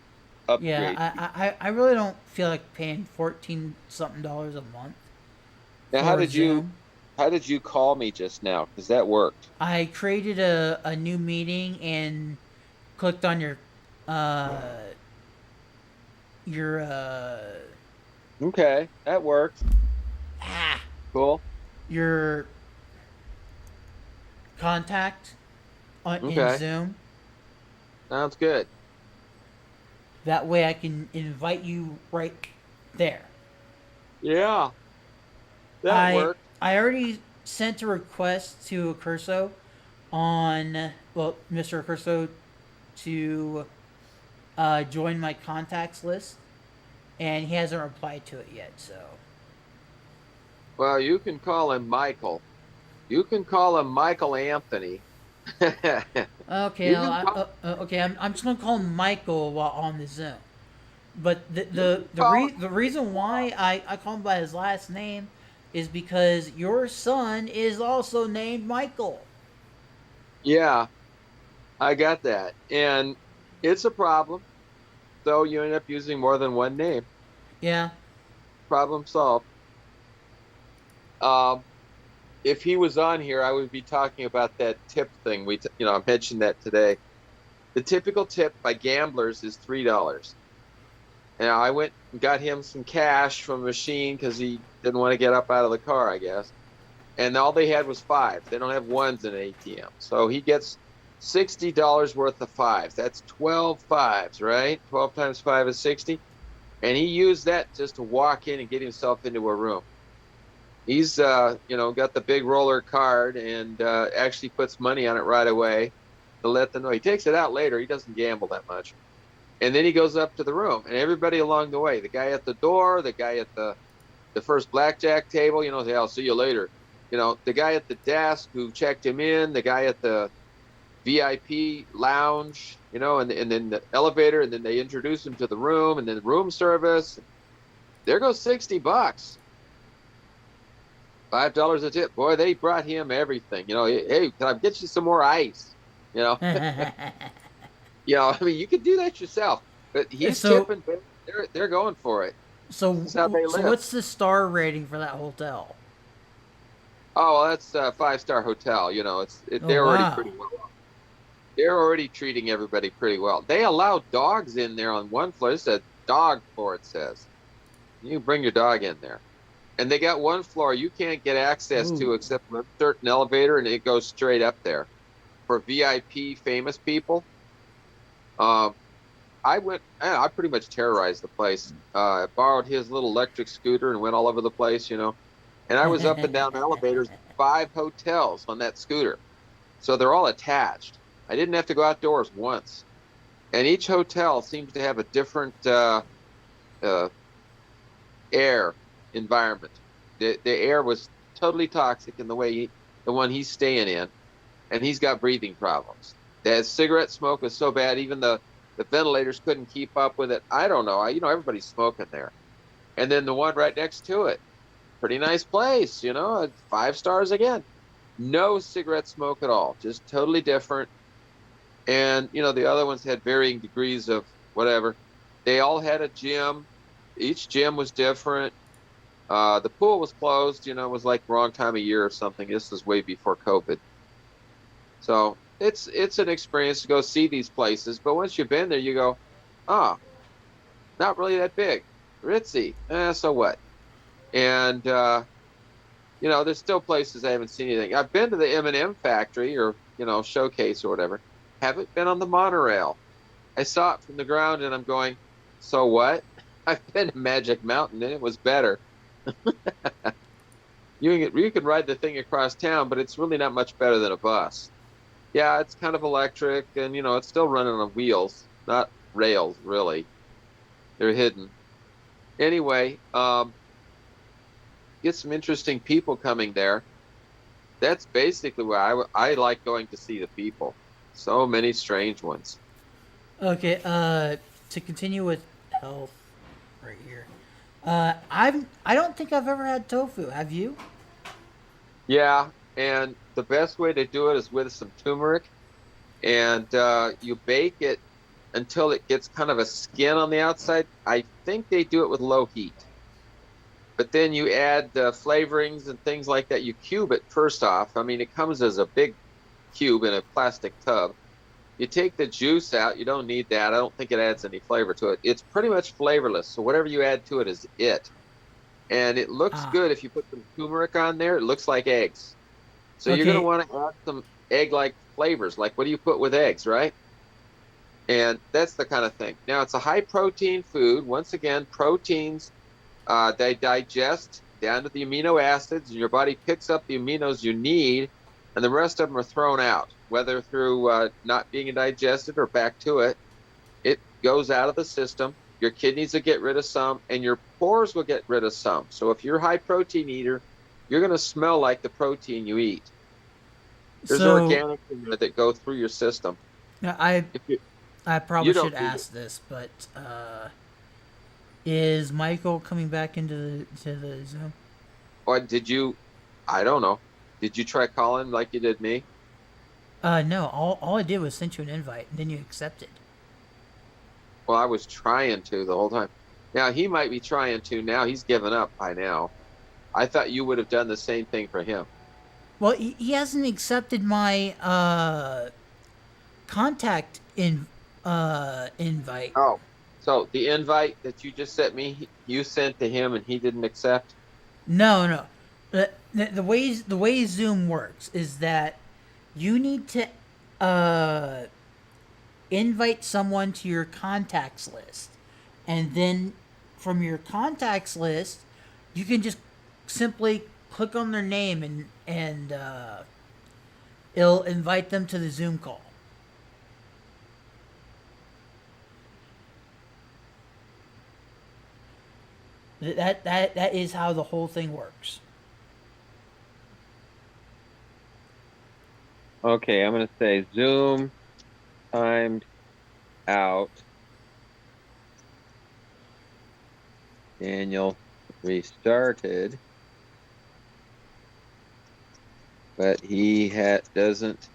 upgrade. Yeah, I really don't feel like paying 14 something dollars a month Now, for Zoom. how did you call me just now? Because that worked. I created a new meeting and clicked on uh your Okay, that worked. ah, Cool. your contact in Okay, Zoom. sounds good. That way I can invite you right there. Yeah, that I worked. I already sent a request to Accurso on Mr. Accurso to join my contacts list, and he hasn't replied to it yet. So Well, you can call him Michael. You can call him Michael Anthony. okay, You can call. okay, I'm just gonna call him Michael while on the Zoom. But You can call him. the reason why I call him by his last name is because your son is also named Michael. Yeah, I got that, and it's a problem. So you end up using more than one name. Yeah. Problem solved. Um, if he was on here, I would be talking about that tip thing. I mentioned that today. The typical tip by gamblers is $3. Now I went and got him some cash from a machine because he didn't want to get up out of the car, I guess. And all they had was fives. They don't have ones in an ATM. So he gets $60 worth of fives. That's 12 fives, right? 12 times 5 is 60. And he used that just to walk in and get himself into a room. He's got the big roller card and actually puts money on it right away to let them know. He takes it out later. He doesn't gamble that much. And then he goes up to the room, and everybody along the way, the guy at the door, the guy at the first blackjack table, say, I'll see you later. The guy at the desk who checked him in, the guy at the VIP lounge, and then the elevator, and then they introduce him to the room, and then room service. There goes $60. $5 a tip. Boy, they brought him everything. Hey, can I get you some more ice? I mean, you could do that yourself, but he's so tipping. They're going for it. so This is how they so live. what's the star rating for that hotel? Oh, well, that's a 5-star hotel. Oh they're already wow. pretty well. They're already treating everybody pretty well. They allow dogs in there on one floor. It's a dog floor, it says. You can bring your dog in there. And they got one floor you can't get access to Ooh. except for a certain elevator, and it goes straight up there for VIP famous people. I pretty much terrorized the place. I borrowed his little electric scooter and went all over the place, And I was up and down elevators, 5 hotels on that scooter. So they're all attached. I didn't have to go outdoors once. And each hotel seems to have a different air environment. The air was totally toxic in the one he's staying in, and he's got breathing problems. The cigarette smoke was so bad, even the ventilators couldn't keep up with it. I don't know. Everybody's smoking there. And then the one right next to it, pretty nice place, 5 stars again. No cigarette smoke at all, just totally different. And, the other ones had varying degrees of whatever. They all had a gym. Each gym was different. The pool was closed, it was like wrong time of year or something. This was way before COVID. So it's an experience to go see these places. But once you've been there, you go, not really that big. Ritzy, so what? And, there's still places I haven't seen anything. I've been to the M&M factory or, showcase or whatever. Haven't been on the monorail. I saw it from the ground and I'm going, so what? I've been to Magic Mountain and it was better. You can ride the thing across town, but it's really not much better than a bus. Yeah, it's kind of electric and, it's still running on wheels, not rails, really. They're hidden. Anyway, get some interesting people coming there. That's basically where I like going to see the people. So many strange ones. Okay, to continue with health right here. I don't think I've ever had tofu. Have you? Yeah, and the best way to do it is with some turmeric, and you bake it until it gets kind of a skin on the outside. I think they do it with low heat. But then you add flavorings and things like that. You cube it first off. I mean, it comes as a big cube in a plastic tub. You take the juice out. You don't need that. I don't think it adds any flavor to it. It's pretty much flavorless. So whatever you add to it is it. And it looks Ah. good if you put some turmeric on there. It looks like eggs. So you're going to Okay. want to add some egg-like flavors. Like what do you put with eggs, right? And that's the kind of thing. Now, it's a high-protein food. Once again, proteins, they digest down to the amino acids, and your body picks up the aminos you need, and the rest of them are thrown out, whether through not being digested or back to it. It goes out of the system. Your kidneys will get rid of some, and your pores will get rid of some. So if you're a high-protein eater, you're going to smell like the protein you eat. There's So organics in there that go through your system. now, I If you, probably you don't should need ask this, but is Michael coming back into the Zoom? or did you? I don't know. Did you try calling like you did me? No. All I did was send you an invite, and then you accepted. Well, I was trying to the whole time. Now he might be trying to. Now he's given up by now. I thought you would have done the same thing for him. Well, he hasn't accepted my contact invite. Oh, so the invite that you just sent me, you sent to him, and he didn't accept. No. The way Zoom works is that you need to invite someone to your contacts list, and then from your contacts list, you can just simply click on their name and it'll invite them to the Zoom call. That is how the whole thing works. Okay, I'm going to say Zoom timed out. Daniel restarted, but he doesn't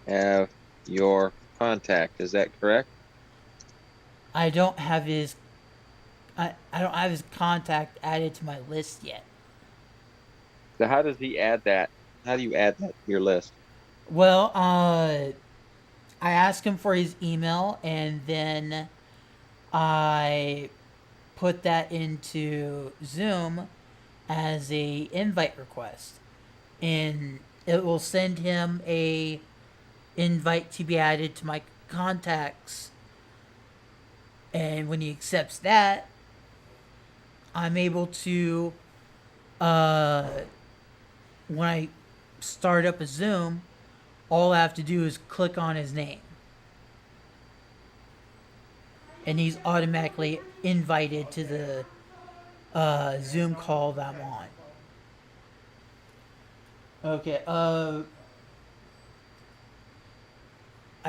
have your contact. Is that correct? I don't have his I don't have his contact added to my list yet. So how does he add that? How do you add that to your list? Well, I asked him for his email, and then I put that into Zoom as a invite request, and it will send him a invite to be added to my contacts. And when he accepts that, I'm able to when I start up a Zoom, all I have to do is click on his name, and he's automatically invited to the Zoom call that I'm on. Okay. I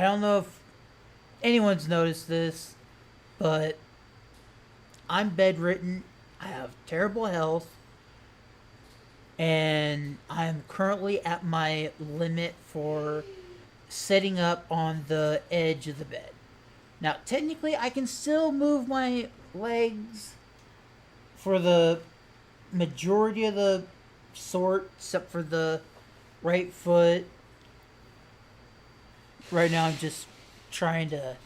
don't know if anyone's noticed this, but I'm bedridden. I have terrible health, and I'm currently at my limit for setting up on the edge of the bed. Now, technically, I can still move my legs for the majority of the sort, except for the right foot. Right now, I'm just trying to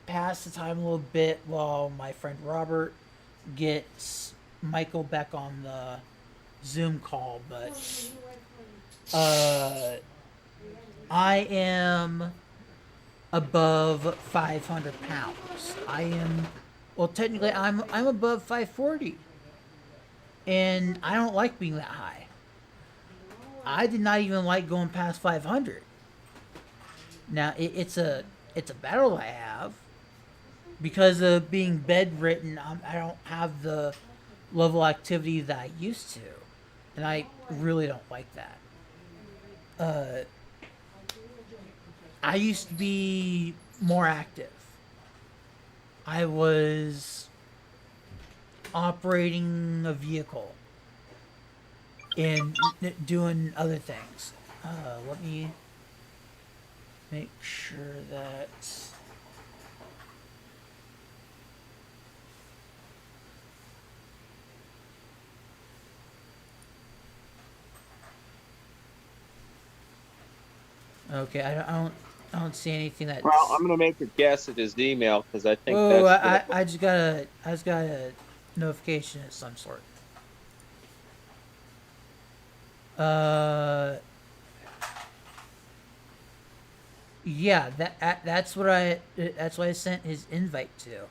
pass the time a little bit while my friend Robert gets Michael back on the Zoom call. But I am above 500 pounds. Well, technically, I'm above 540, and I don't like being that high. I did not even like going past 500. Now it's a battle I have because of being bedridden. I don't have the level of activity that I used to, and I really don't like that. I used to be more active. I was operating a vehicle and doing other things. Let me make sure that. Okay, I don't see anything that's. Well, I'm gonna make a guess at his email because I think Whoa, that's I just got a notification of some sort. Yeah, that's what that's what I sent his invite to.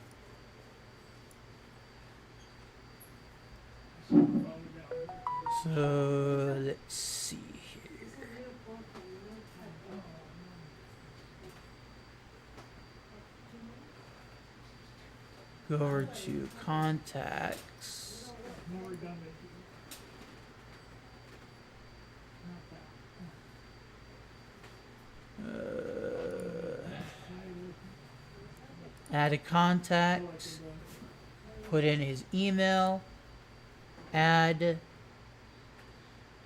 So let's see here. Go over to contacts. Add a contact. Put in his email. Add.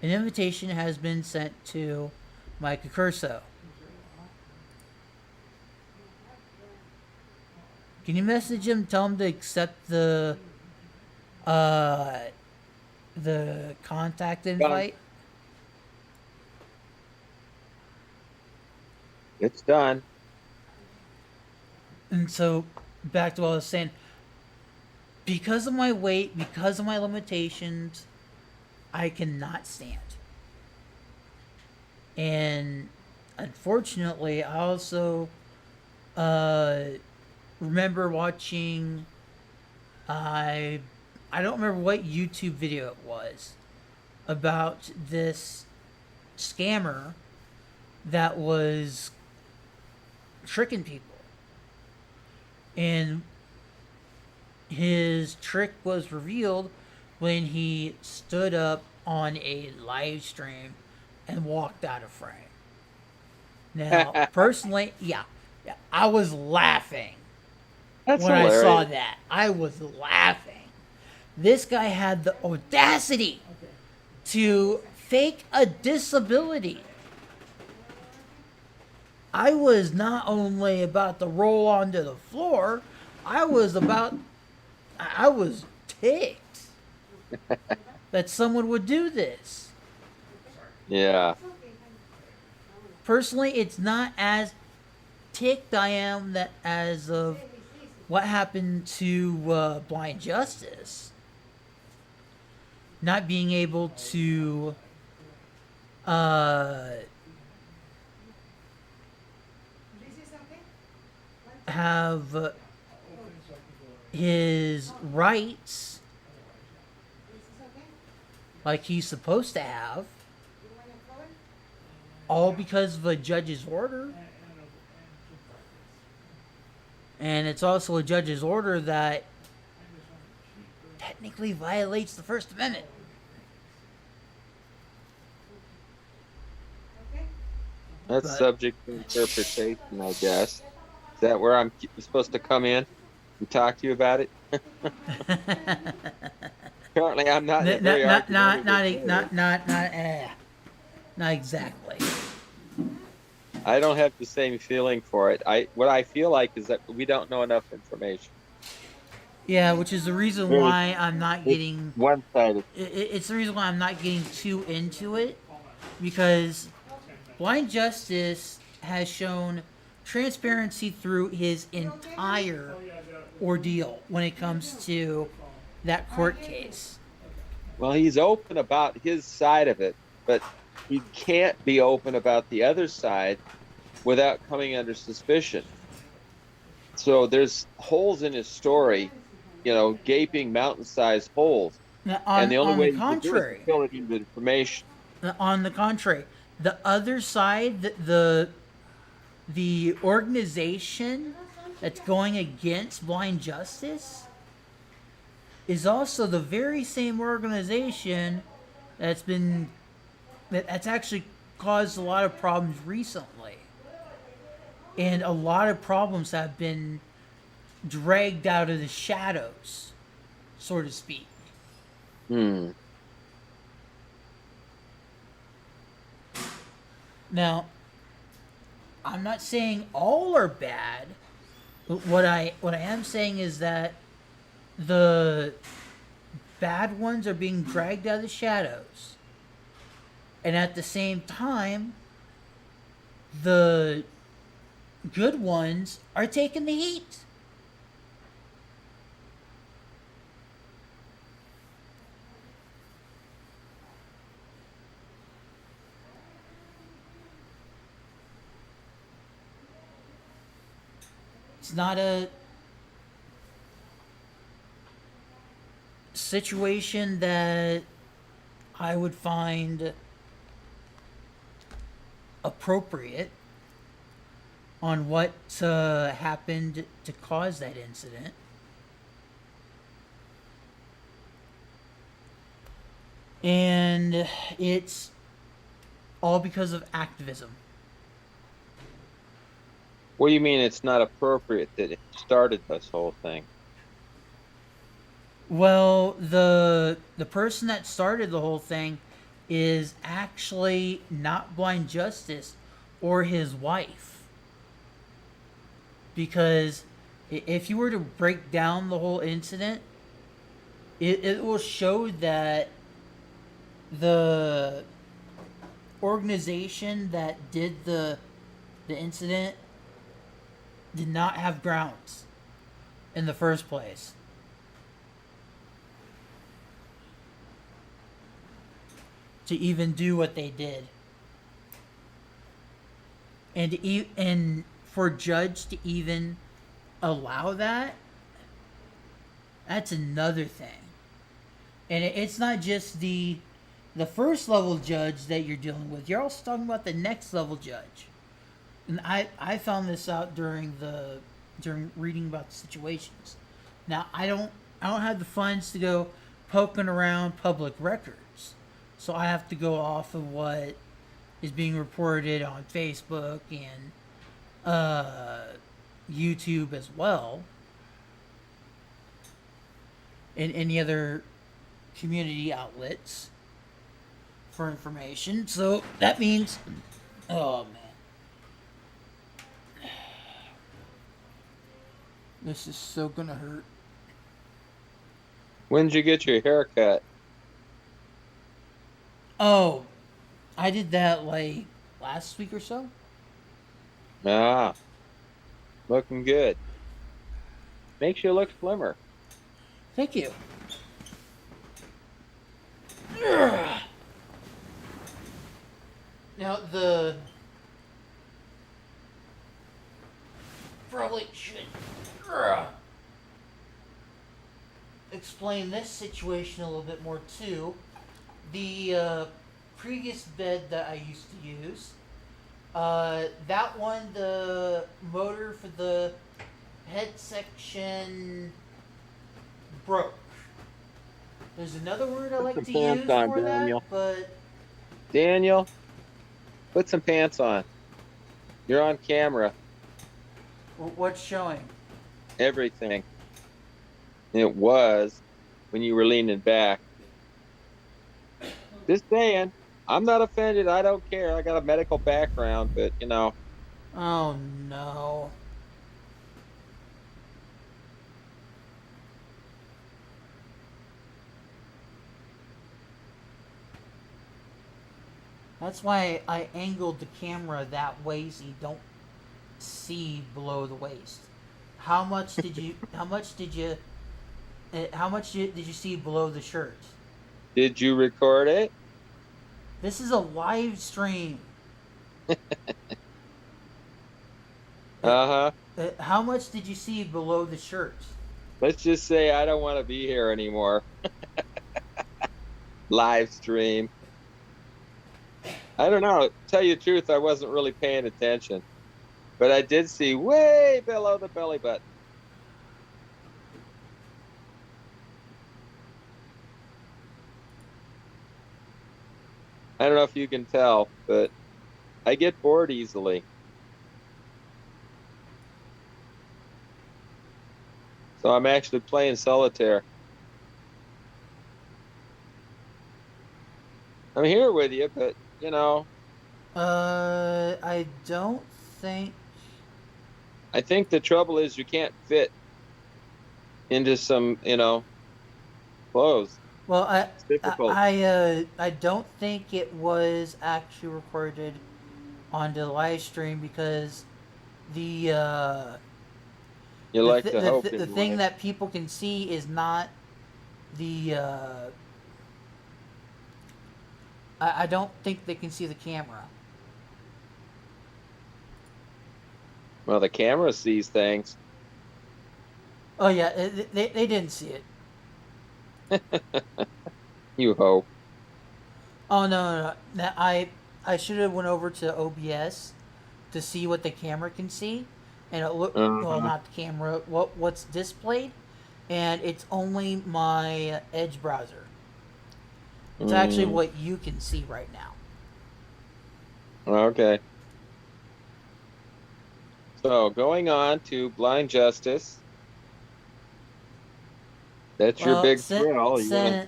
An invitation has been sent to Micah Curso. Can you message him? Tell him to accept the contact invite. it's done. And so, back to what I was saying. Because of my weight, because of my limitations, I cannot stand. And unfortunately, I also remember watching. I don't remember what YouTube video it was about this scammer that was tricking people. And his trick was revealed when he stood up on a live stream and walked out of frame. Now, personally, yeah, I was laughing That's when hilarious. I saw that. I was laughing. This guy had the audacity to fake a disability. I was not only about to roll onto the floor, I was ticked that someone would do this. Yeah. Personally, it's not as ticked I am that as of what happened to Blind Justice. Not being able to have his rights like he's supposed to have, all because of a judge's order. And it's also a judge's order that technically violates the First Amendment. That's But- subject to interpretation, I guess. Is that where I'm supposed to come in and talk to you about it? Apparently, I'm not. in a very argumentative mood. Not exactly. I don't have the same feeling for it. What I feel like is that we don't know enough information. Yeah, which is the reason Really? why I'm not getting. One-sided. It's the reason why I'm not getting too into it, because Blind Justice has shown transparency through his entire ordeal when it comes to that court case. Well, he's open about his side of it, but he can't be open about the other side without coming under suspicion. So there's holes in his story, gaping mountain-sized holes. Now, And the only on way the you can do it is contrary, to fill it in with information. on the contrary, the other side, the organization that's going against Blind Justice is also the very same organization that's actually caused a lot of problems recently. And a lot of problems have been dragged out of the shadows, so to speak. Now, I'm not saying all are bad. But what I am saying is that the bad ones are being dragged out of the shadows, and at the same time, the good ones are taking the heat. It's not a situation that I would find appropriate on what happened to cause that incident. And it's all because of activism. What do you mean it's not appropriate that it started this whole thing? Well, the person that started the whole thing is actually not Blind Justice or his wife. Because if you were to break down the whole incident, it will show that the organization that did the incident did not have grounds in the first place. To even do what they did. And for Judge to even allow that, that's another thing. And it's not just the first level judge that you're dealing with. You're also talking about the next level judge. And I found this out during reading about the situations. Now I don't have the funds to go poking around public records, so I have to go off of what is being reported on Facebook and YouTube as well, and any other community outlets for information. So that means, oh man. This is so gonna hurt. When did you get your hair cut? Oh, I did that like last week or so. Ah, looking good. Makes you look slimmer. Thank you. Now probably should explain this situation a little bit more too. The previous bed that I used to use, that one, the motor for the head section broke. There's another word I like some to pants use on, for Daniel. that, but Daniel, put some pants on. You're on camera. what's showing? Everything. It was when you were leaning back. Just saying. I'm not offended. I don't care. I got a medical background, but you know. Oh no. That's why I angled the camera that way so you don't see below the waist. How much did you see below the shirt? Did you record it? This is a live stream. Uh-huh. How much did you see below the shirt? Let's just say I don't want to be here anymore. Live stream. I don't know. Tell you the truth, I wasn't really paying attention. But I did see way below the belly button. I don't know if you can tell, but I get bored easily. So I'm actually playing solitaire. I'm here with you, but you know. I don't think. I think the trouble is you can't fit into some, clothes. Well, It's difficult. I don't think it was actually recorded onto the live stream because the You like to hope the thing anyway. that people can see is not the I don't think they can see the camera. Well, the camera sees things. Oh yeah, they didn't see it. You hope. Oh no. I should have went over to OBS to see what the camera can see, and it look well, Uh-huh. not the camera, what's displayed, and it's only my Edge browser. It's actually Mm, what you can see right now. okay. So going on to Blind Justice. That's your Well, big thrill. You gonna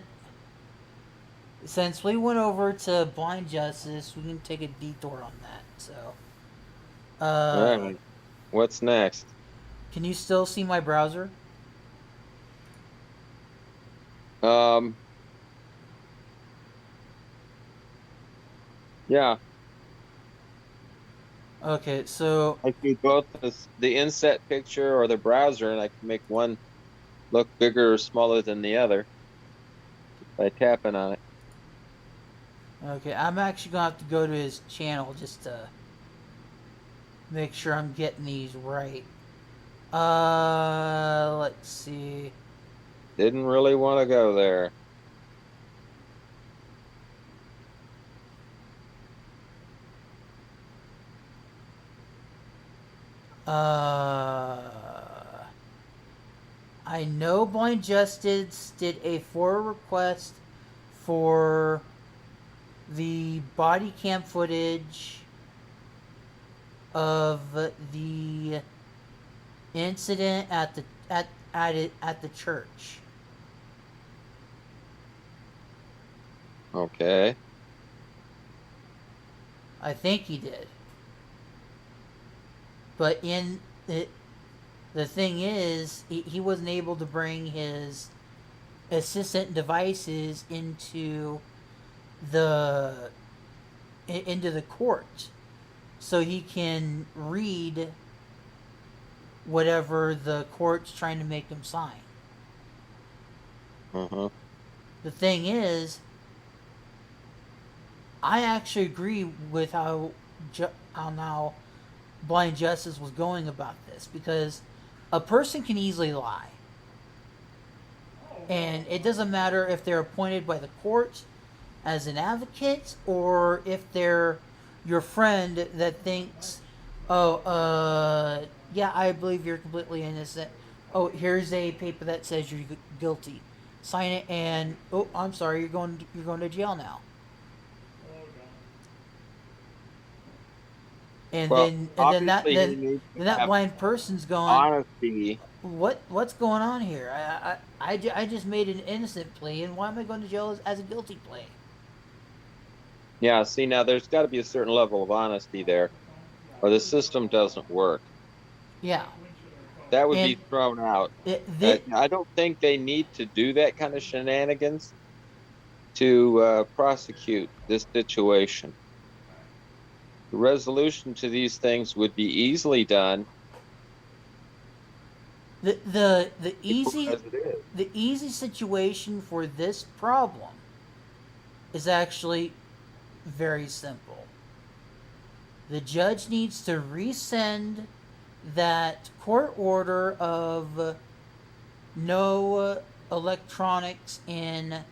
since we went over to Blind Justice, we can take a detour on that. So, all right. What's next? can you still see my browser? Um, yeah, Okay, so I see both the inset picture or the browser, and I can make one look bigger or smaller than the other by tapping on it. okay, I'm actually gonna have to go to his channel just to make sure I'm getting these right. Let's see. Didn't really want to go there. Uh, I know Blind Justice did a FOIA request for the body cam footage of the incident at the at the church. Okay. I think he did. But in it, the thing is, he wasn't able to bring his assistant devices the into the court so he can read whatever the court's trying to make him sign. Uh-huh. The thing is, I actually agree with how now Blind Justice was going about this because a person can easily lie. And it doesn't matter if they're appointed by the court as an advocate or if they're your friend that thinks, oh, yeah, I believe you're completely innocent. Oh, here's a paper that says you're guilty. Sign it, and oh, I'm sorry, you're going to jail now. And Well, that obviously he needs to then that have blind person's going, honesty. what's going on here? I just made an innocent plea, and why am I going to jail as a guilty plea? Yeah, see, now there's got to be a certain level of honesty there, or the system doesn't work. Yeah, That would and be thrown out. the I don't think they need to do that kind of shenanigans to prosecute this situation. The resolution to these things would be easily done the easy as it is. the easy situation for this problem is actually very simple. The judge needs to resend that court order of no electronics in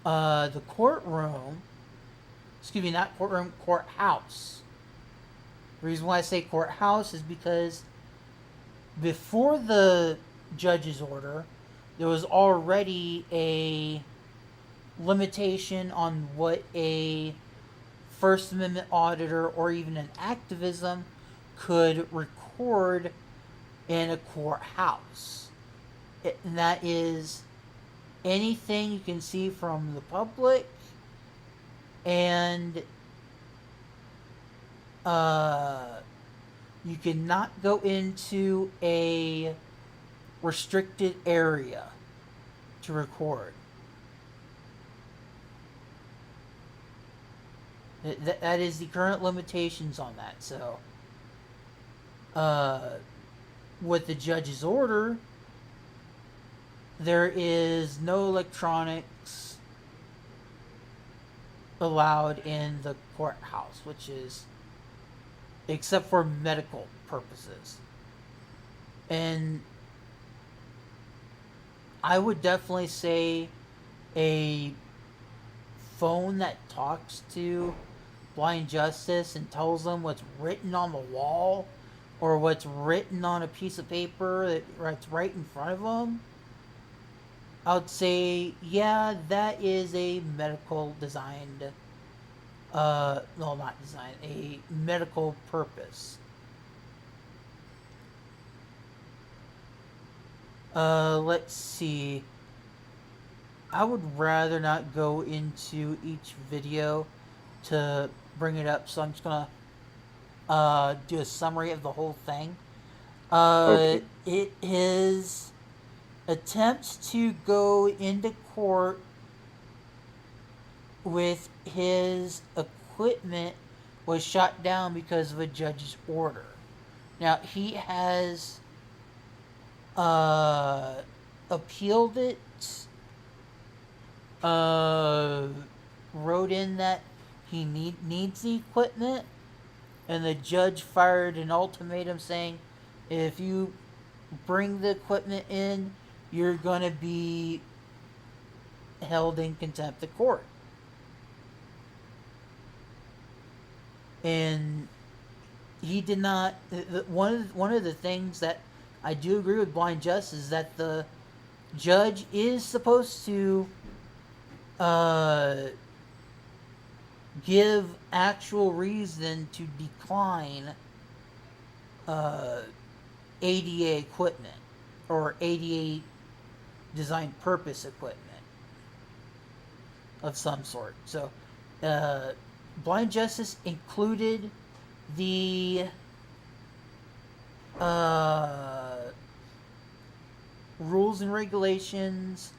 the courtroom. Excuse me, not courtroom, courthouse. The reason why I say courthouse is because before the judge's order, there was already a limitation on what a First Amendment auditor or even an activism could record in a courthouse. And that is anything you can see from the public and You cannot go into a restricted area to record. That is the current limitations on that. So, with the judge's order, there is no electronics allowed in the courthouse, which is except for medical purposes. And I would definitely say a phone that talks to Blind Justice and tells them what's written on the wall or what's written on a piece of paper that's right in front of them, I would say, yeah, that is a medical designed, no, not designed, a medical purpose. Let's see. I would rather not go into each video to bring it up, so I'm just gonna do a summary of the whole thing. Okay. It is attempts to go into court with his equipment was shot down because of a judge's order. Now he has appealed it, wrote in that he needs the equipment, and the judge fired an ultimatum saying, if you bring the equipment in, you're going to be held in contempt of court. And he did not. One of the things that I do agree with Blind Justice is that the judge is supposed to give actual reason to decline ADA equipment or ADA designed purpose equipment of some sort. So, Blind Justice included the rules and regulations,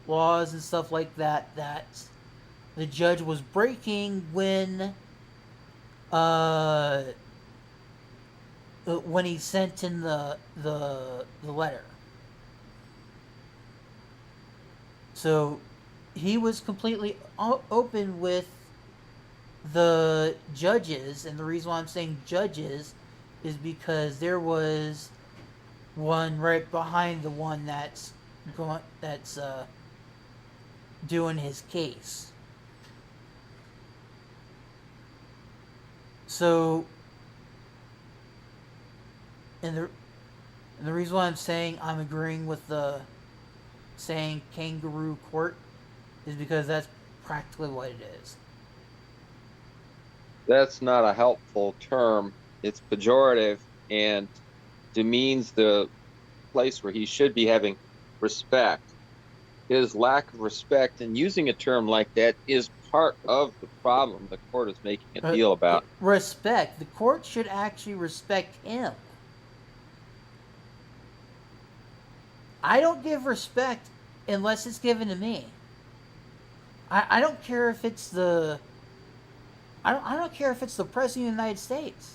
laws and stuff like that that the judge was breaking when he sent in the letter. So he was completely open with the judges, and the reason why I'm saying judges is because there was one right behind the one that's doing his case. So, and the reason why I'm saying I'm agreeing with the saying kangaroo court is because that's practically what it is. That's not a helpful term. It's pejorative and demeans the place where he should be having respect. His lack of respect and using a term like that is part of the problem the court is making a deal about. Respect. The court should actually respect him. I don't give respect unless it's given to me. I don't care if it's the I don't care if it's the President of the United States.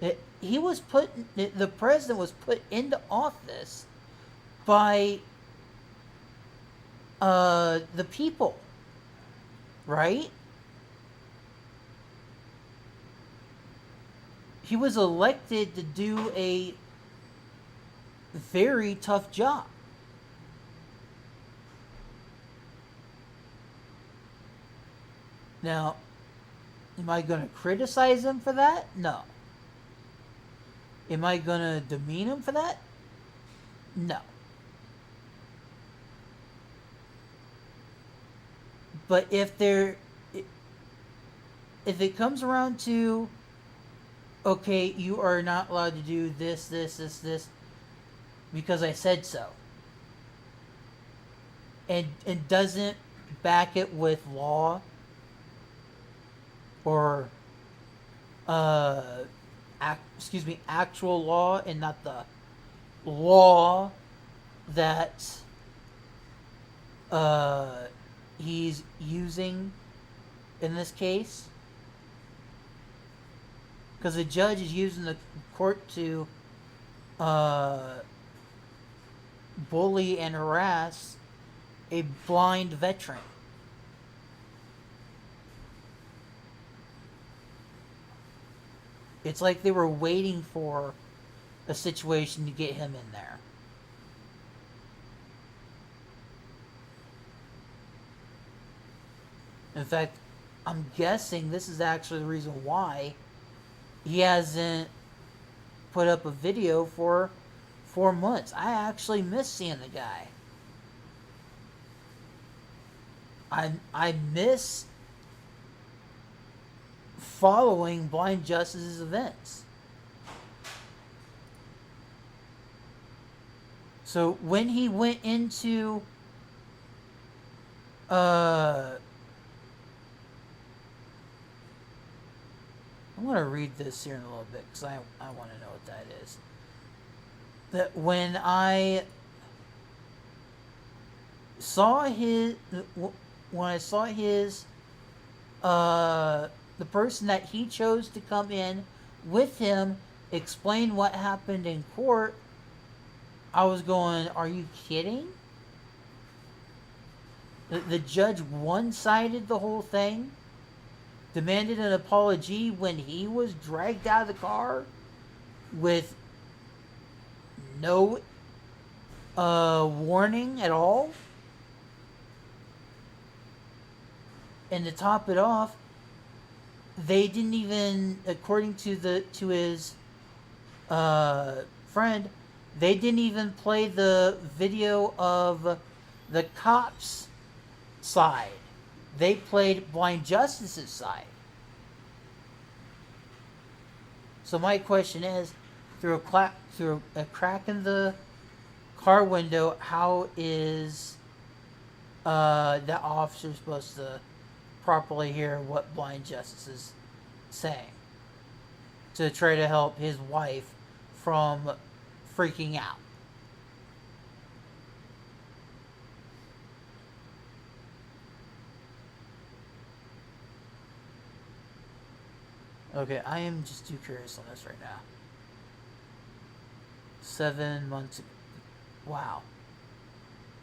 The president was put into office by the people, right? He was elected to do a very tough job. Now, am I going to criticize him for that? No. Am I going to demean him for that? No. But if it comes around to, okay, you are not allowed to do this, because I said so, and doesn't back it with law or uh, actual law and not the law that uh, he's using in this case. Because the judge is using the court to uh, bully and harass a blind veteran. It's like they were waiting for a situation to get him in there. In fact, I'm guessing this is actually the reason why he hasn't put up a video for 4 months. I actually miss seeing the guy. I miss following Blind Justice's events. So when he went into I'm going to read this here in a little bit because I want to know what that is. That when I saw his the person that he chose to come in with him explain what happened in court, I was going, are you kidding? The judge one-sided the whole thing, demanded an apology when he was dragged out of the car with no warning at all. And to top it off, they didn't even, according to his friend, they didn't even play the video of the cops' side. They played Blind Justice's side. So my question is, through a crack in the car window, how is that officer supposed to properly hear what Blind Justice is saying to try to help his wife from freaking out? Okay, I am just too curious on this right now. 7 months. Wow.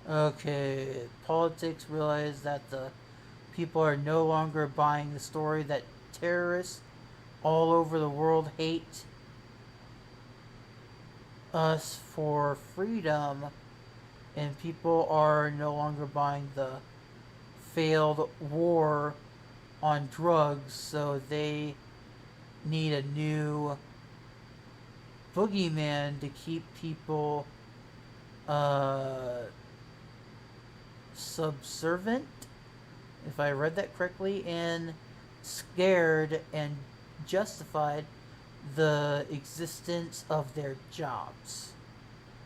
Okay, politics realize that the people are no longer buying the story that terrorists all over the world hate us for freedom, and people are no longer buying the failed war on drugs, so they need a new boogeyman to keep people subservient, if I read that correctly, and scared and justified the existence of their jobs.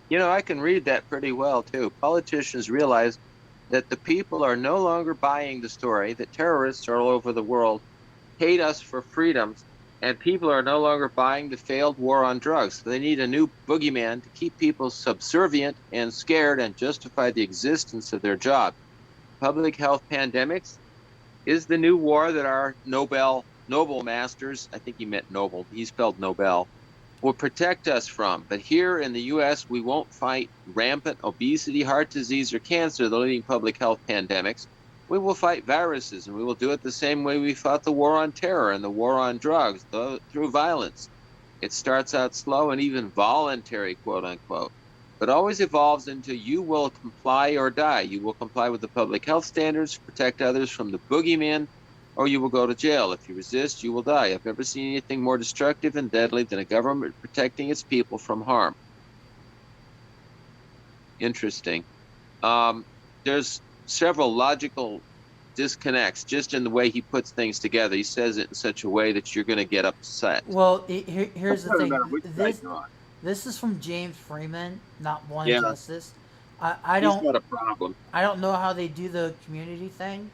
You know, I can read that pretty well too. Politicians realize that the people are no longer buying the story that terrorists all over the world hate us for freedoms, and people are no longer buying the failed war on drugs. So they need a new boogeyman to keep people subservient and scared and justify the existence of their job. Public health pandemics is the new war that our Nobel masters, I think he meant Nobel, he spelled Nobel, will protect us from. But here in the U.S., we won't fight rampant obesity, heart disease, or cancer, the leading public health pandemics. We will fight viruses, and we will do it the same way we fought the war on terror and the war on drugs, through violence. It starts out slow and even voluntary, quote unquote, but always evolves into you will comply or die. You will comply with the public health standards, protect others from the boogeyman, or you will go to jail. If you resist, you will die. I've never seen anything more destructive and deadly than a government protecting its people from harm. Interesting. There's several logical disconnects just in the way he puts things together. He says it in such a way that you're going to get upset. Well, here's the thing. This is from James Freeman, not Blind Justice. I don't. He's got a problem. I don't know how they do the community thing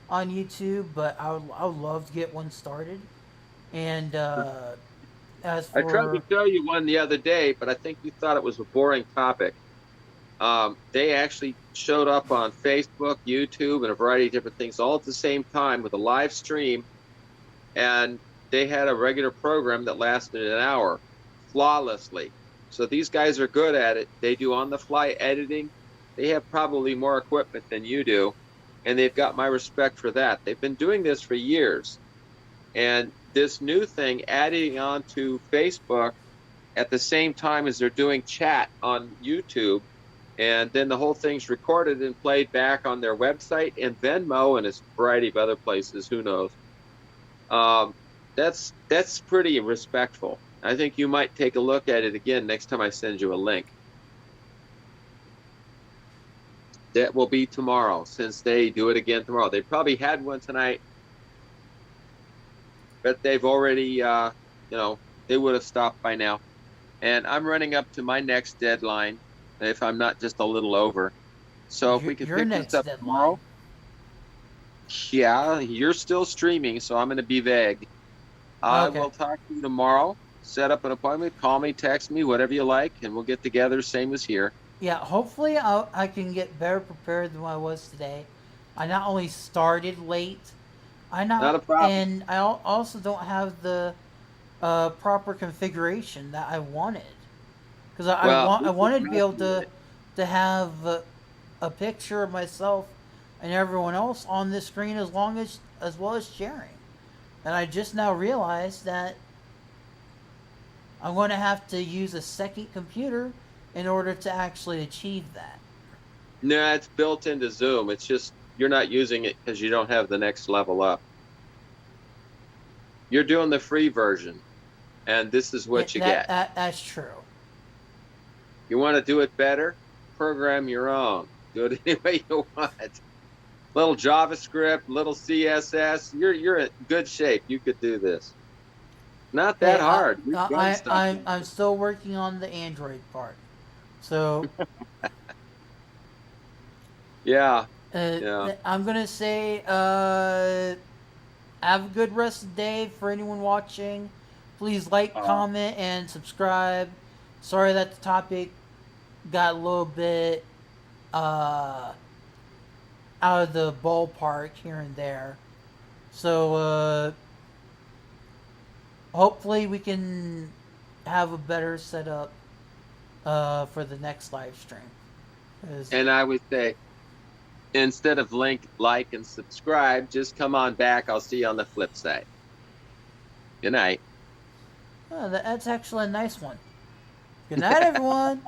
on YouTube, but I would love to get one started. And as I tried to for show you one the other day, but I think you thought it was a boring topic. They actually showed up on Facebook, YouTube, and a variety of different things all at the same time with a live stream, and they had a regular program that lasted an hour flawlessly. So these guys are good at it. They do on-the-fly editing. They have probably more equipment than you do, and they've got my respect for that. They've been doing this for years. And this new thing, adding on to Facebook at the same time as they're doing chat on YouTube, and then the whole thing's recorded and played back on their website and Venmo and a variety of other places. Who knows? That's pretty respectful. I think you might take a look at it again next time I send you a link. That will be tomorrow, since they do it again tomorrow. They probably had one tonight, but they've already, they would have stopped by now. And I'm running up to my next deadline, if I'm not just a little over. So if we can your pick next this up deadline. tomorrow. Yeah, you're still streaming, so I'm going to be vague. I Okay. will talk to you tomorrow. Set up an appointment. Call me, text me, whatever you like, and we'll get together, same as here. Yeah, hopefully I can get better prepared than I was today. I not only started late, Not a problem. and I also don't have the proper configuration that I wanted. Because I wanted to be able to have a picture of myself and everyone else on this screen as well as sharing. And I just now realized that I'm going to have to use a second computer in order to actually achieve that. No, it's built into Zoom. It's just you're not using it because you don't have the next level up. You're doing the free version, and this is what you get. That's true. You want to do it better? Program your own. Do it any way you want. Little JavaScript, little CSS. You're in good shape. You could do this. Not that Hey, hard. We've done stuff. I'm still working on the Android part. So Yeah. Yeah. I'm gonna say have a good rest of the day for anyone watching. Please like, comment, and subscribe. Sorry that the topic got a little bit out of the ballpark here and there. So hopefully we can have a better setup for the next live stream. And I would say, instead of like, and subscribe, just come on back. I'll see you on the flip side. Good night. That's actually a nice one. Good night, everyone.